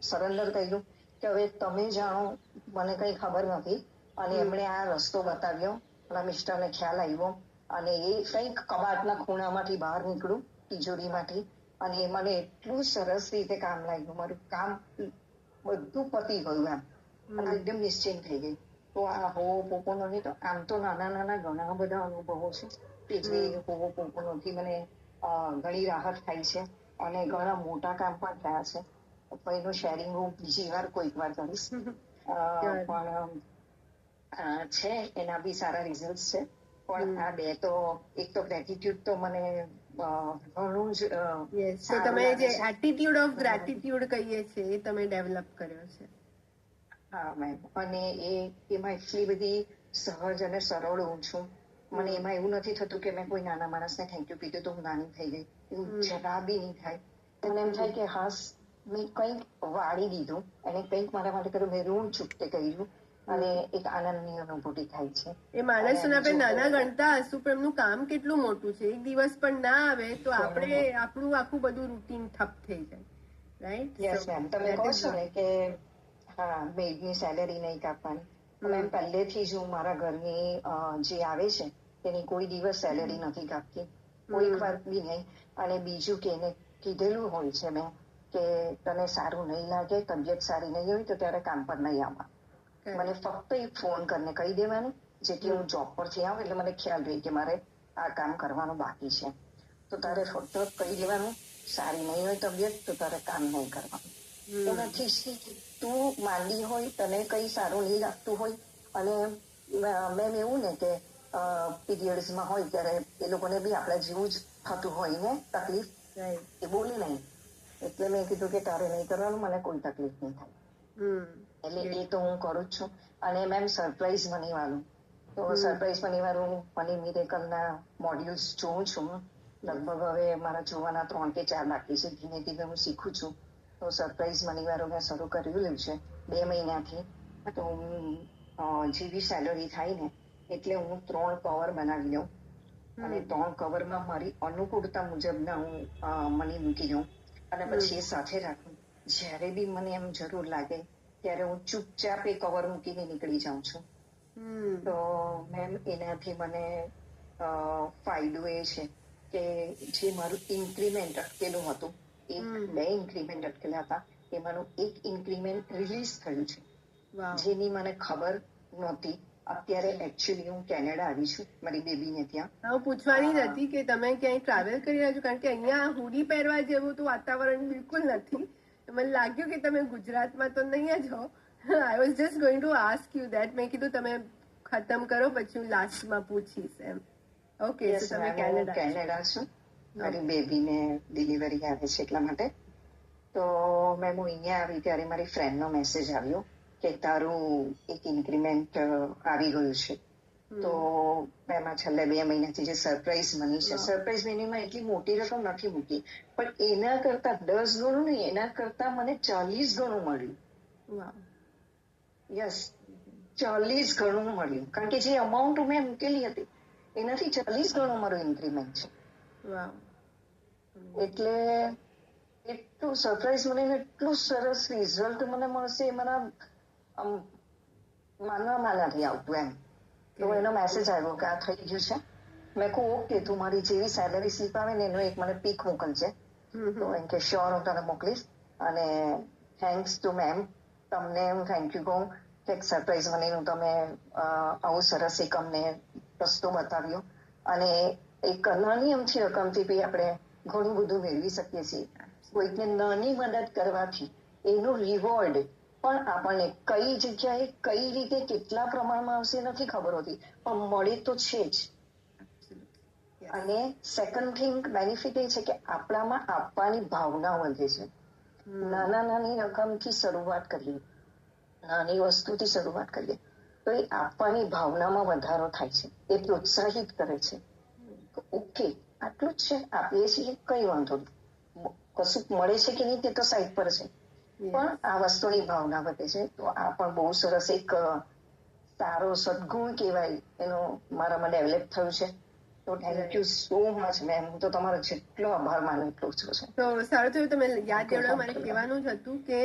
સરેન્ડર કર્યું કે હવે તમે જાણો, મને કઈ ખબર નથી. અને એમણે આ રસ્તો બતાવ્યો, મારા મિસ્ટરને ખ્યાલ આવ્યો અને એ કંઈક કબાટના ખૂણામાંથી બહાર નીકળ્યું, તિજોરીમાંથી, અને એ મને એટલું સરસ રીતે કામ લાગ્યું. મારું કામ બધું પતી ગયું એમ, અને એકદમ નિશ્ચિંત થઈ ગઈ. તો આ હોપોપોનો તો આમ તો નાના ઘણા બધા અનુભવો છે કે જે હોપોપોનોથી મને ઘણી રાહત થાય છે અને ઘણા મોટા કામ પણ થયા છે. એનું શેરિંગ હું બીજી વાર કોઈક વાર કરીશ. પણ છે એના બી સારા રિઝલ્ટ છે, પણ આ બે તો એક તો ગ્રેટિટ્યુડ તો મને ઘણું જ તો તમે જે એટીટ્યુડ ઓફ ગ્રેટિટ્યુડ કહીએ છીએ એ તમે ડેવલપ કર્યો છે. હા મેમ, અને એમાં એટલી બધી સહજ અને સરળ હું છું. મને એમાં એવું નથી થતું કે મેં કોઈ નાના માણસને થેન્ક યુ કીધું તો હું નાની થઈ ગઈ, એવું જરા બી નહીં થાય. મને એમ થાય કે હા મેં કંઈક વાળી દીધું, એને કંઈક મારા માટે કર્યું, મેં ઋણ ચૂકતે કર્યું, અને એક આનંદની અનુભૂતિ થાય છે. એ માણસોને આપણે નાના ગણતા હશું, પણ એમનું કામ કેટલું મોટું છે. એક દિવસ પણ ના આવે તો આપણે આપણું આખું બધું રૂટીન ઠપ થઈ જાય, રાઈટ? યસ મેમ, તમે કહો છો ને કે હા મેડની સેલેરી નહીં કાપવાની, મેમ પહેલેથી જ હું મારા ઘરની જે આવે છે તેની કોઈ દિવસ સેલેરી નથી કાપતી, કોઈક વાર બી નહીં. અને બીજું કે એને કીધેલું હોય છે મેં કે તને સારું નહીં લાગે, તબિયત સારી નહીં હોય તો ત્યારે કામ પર નહીં આવવા. મને ફક્ત એક ફોન કરીને કહી દેવાનું, જેથી હું જોબ પરથી આવું એટલે મને ખ્યાલ રહે કે મારે આ કામ કરવાનું બાકી છે. તો તારે ફક્ત કહી દેવાનું, સારી નહીં હોય તબિયત તો તારે કામ નહીં કરવાનું. એનાથી તું માંદી હોય, તને કઈ સારું નહીં લાગતું હોય, અને મેમ એવું ને કે પીરિયડ્સમાં હોય ત્યારે એ લોકોને બી આપણા જેવું જ થતું હોય ને તકલીફ, એ બોલી નહીં. એટલે મેં કીધું કે તારે નહીં કરવાનું, મને કોઈ તકલીફ નહીં થાય. એટલે એ તો હું કરું જ છું. અને મેમ સરપ્રાઈઝ મની વાળું, તો સરપ્રાઈઝ મની વાળું મની મિરેકલના મોડ્યુલ્સ જોઉં છું. લગભગ હવે મારા જોવાના 3 કે 4 બાકી છે. ધીમે ધીમે હું શીખું છું. તો સરપ્રાઈઝ મની વાળું મેં શરૂ કરેલું છે 2 મહિનાથી. તો હું જેવી સેલરી થાય ને એટલે હું 3 કવર બનાવી લઉં, અને 3 કવરમાં મારી અનુકૂળતા મુજબના હું મની મૂકી દઉં, અને પછી એ સાથે રાખું. જ્યારે બી મને એમ જરૂર લાગે ત્યારે હું ચૂપચાપ એ કવર મૂકીને નીકળી જાઉં છું. તો મેમ એનાથી મને ફાયદો એ છે કે જે મારું ઇન્ક્રીમેન્ટ અટકેલું હતું, 1-2 ઇન્ક્રીમેન્ટ અટકેલા હતા, એમાંનું 1 ઇન્ક્રીમેન્ટ રિલીઝ થયું છે, જેની મને ખબર નહોતી. અત્યારે એકચ્યુઅલી હું કેનેડા આવી છું મારી બેબીને ત્યાં. હું પૂછવાની જ હતી કે તમે ક્યાંય ટ્રાવેલ કરી રહ્યા છો, કારણ કે અહીંયા હુડી પહેરવા જેવું તો વાતાવરણ બિલકુલ નથી. મને લાગ્યું કે તમે ગુજરાતમાં તો નહીં જ હો. I was just going to ask you that. મેં કીધું તમે ખતમ કરો પછી હું લાસ્ટમાં પૂછીશ એમ. ઓકે, તમે કેનેડા છું, મારી બેબીને ડિલિવરી આવે છે એટલા માટે. તો મેં હું અહીંયા આવી ત્યારે મારી ફ્રેન્ડનો મેસેજ આવ્યો કે તારું 1 ઇન્ક્રીમેન્ટ આવી ગયું છે. તો એમાં છેલ્લે 2 મહિનાથી જે સરપ્રાઈઝ મની છે, સરપ્રાઈઝ મનીમાં એટલી મોટી રકમ નથી મૂકી, પણ એના કરતા 10 ગણું નહીં, એના કરતા મને 40 ગણું મળ્યું. યસ, 40 ગણું મળ્યું, કારણ કે જે અમાઉન્ટ મેં મૂકેલી હતી એનાથી 40 ગણું મારું ઇન્ક્રીમેન્ટ છે. એટલે એટલું સરપ્રાઈઝ મને એટલું સરસ રિઝલ્ટ મને મળશે, મારા માનવામાં નથી આવતું એમ. તો એનો મેસેજ આવ્યો કે આ થઈ ગયું છે. મેં કહું ઓકે, તું મારી જેવી સેલરી સ્લીપ આવે ને એનો એક મને પીક મોકલજે. તો એમ કે શ્યોર હું તને મોકલીશ. અને થેન્ક્સ ટુ મેમ, તમને હું થેન્ક યુ કહું કે સરપ્રાઈઝ મનીનું તમે આવું સરસ એક અમને રસ્તો બતાવ્યો, અને એક નાની અમથી રકમથી બી આપણે ઘણું બધું મેળવી શકીએ છીએ. કોઈકને નાની મદદ કરવાથી એનું રિવોર્ડ પણ આપણને કઈ જગ્યાએ કઈ રીતે કેટલા પ્રમાણમાં આવશે નથી ખબર હોતી, પણ મળે તો છે જ. અને સેકન્ડ થિંગ બેનિફિટ એ છે કે આપણામાં આપવાની ભાવના વધે છે. નાની રકમથી શરૂઆત કરીએ, નાની વસ્તુથી શરૂઆત કરીએ તો એ આપવાની ભાવનામાં વધારો થાય છે, એ પ્રોત્સાહિત કરે છે. ઓકે, આટલું જ છે, આપીએ છીએ, કઈ વાંધો નહીં. કશું મળે છે કે નહીં તે તો સાઈડ પર છે, પણ આ વસ્તુની ભાવના વધે છે. તો આ પણ બહુ સરસ એક સારો સદગુણ કહેવાય એનો મારામાં ડેવલપ થયું છે. તો thank you so much ma'am. હું તો તમારો જેટલો આભાર માનું એટલો જ છે. તો સારું થયું તમે યાદ દેવડાવ. મારે કહેવાનું જ હતું કે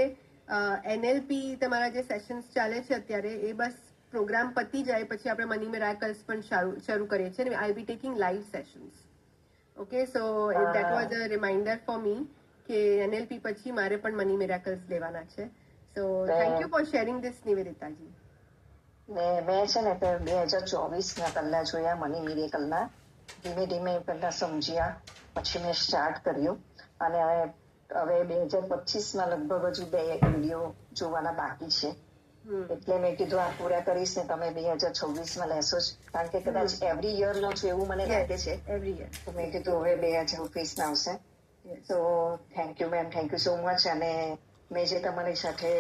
NLP તમારા જે સેશન્સ ચાલે છે અત્યારે, એ બસ પ્રોગ્રામ પતી જાય પછી આપણે મની મિરેકલ્સ પણ શરૂ કરીએ છીએ. I be taking live sessions. Okay, so that was a reminder for me કે NLP પછી મારે પણ મની મિરેકલ્સ લેવાના છે. So thank you for sharing this, નિવેદિતાજી. મેં છે ને 2024 પહેલા જોયા મની મિરેકલના. ધીમે ધીમે પહેલા સમજ્યા, પછી મેં સ્ટાર્ટ કર્યું, અને હવે 2025 લગભગ હજુ 2 વિડીયો જોવાના બાકી છે. એટલે મેં કીધું આ પૂરા કરીશ ને તમે 2026માં લેશો જ, કારણ કે કદાચ એવરી યર લો છો એવું મને લાગે છે. Every year. તો મેં કીધું હવે 2026 ના આવશે. તો thank you ma'am, thank you so much. અને મેં જે તમારી સાથે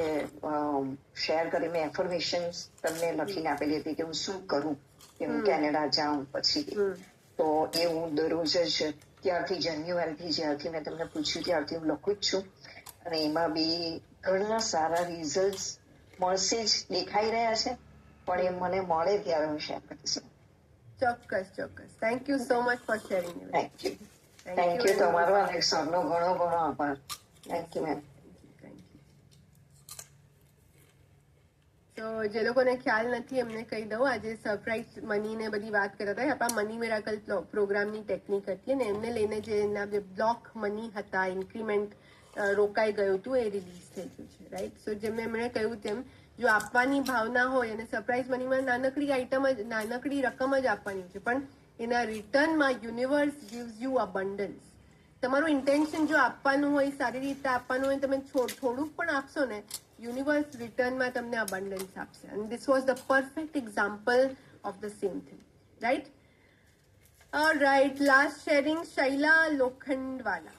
શેર કરી, મેં એફર્મેશન્સ તમને લખીને આપેલી હતી કે હું શું કરું કે હું કેનેડા જાઉં પછી, તો એ હું દરરોજ જ ત્યારથી જાન્યુઆરીથી જ્યારથી મેં તમને પૂછ્યું ત્યારથી હું લખું જ છું. અને એમાં બી ઘણા સારા રિઝલ્ટ મળશે જ, દેખાઈ રહ્યા છે, પણ એ મને મળે ત્યારે હું શેર કરીશ. ચોક્કસ ચોક્કસ. Thank you so much for sharing. Thank you તમારો અને સરનો ઘણો ઘણો આભાર. Thank you ma'am. તો જે લોકોને ખ્યાલ નથી એમને કહી દઉં, આજે સરપ્રાઈઝ મની ને બધી વાત કરતા હતા, આપણા મની મિરાકલ પ્રોગ્રામની ટેકનિક હતી ને એમને લઈને જે એના જે બ્લોક મની હતા, ઇન્ક્રીમેન્ટ રોકાઈ ગયું હતું, એ રિલીઝ થઈ ગયું છે, રાઈટ. સો જેમ એમણે કહ્યું તેમ જો આપવાની ભાવના હોય અને સરપ્રાઈઝ મનીમાં નાનકડી આઈટમ જ, નાનકડી રકમ જ આપવાની છે, પણ એના રિટર્નમાં યુનિવર્સ ગિવ્સ યુ અબન્ડન્સ. તમારું ઇન્ટેન્શન જો આપવાનું હોય, સારી રીતે આપવાનું હોય, તમે થોડુંક પણ આપશો ને, યુનિવર્સ રિટર્નમાં તમને અબન્ડન્સ આપશે. અને this was the perfect example of the same thing, right. Alright, last sharing Shaila Lokhandwala.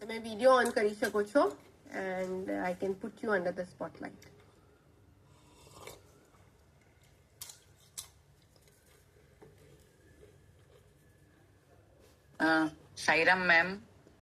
તમે વિડીયો ઓન કરી શકો છો and I can put you under the spotlight. Sairam ma'am,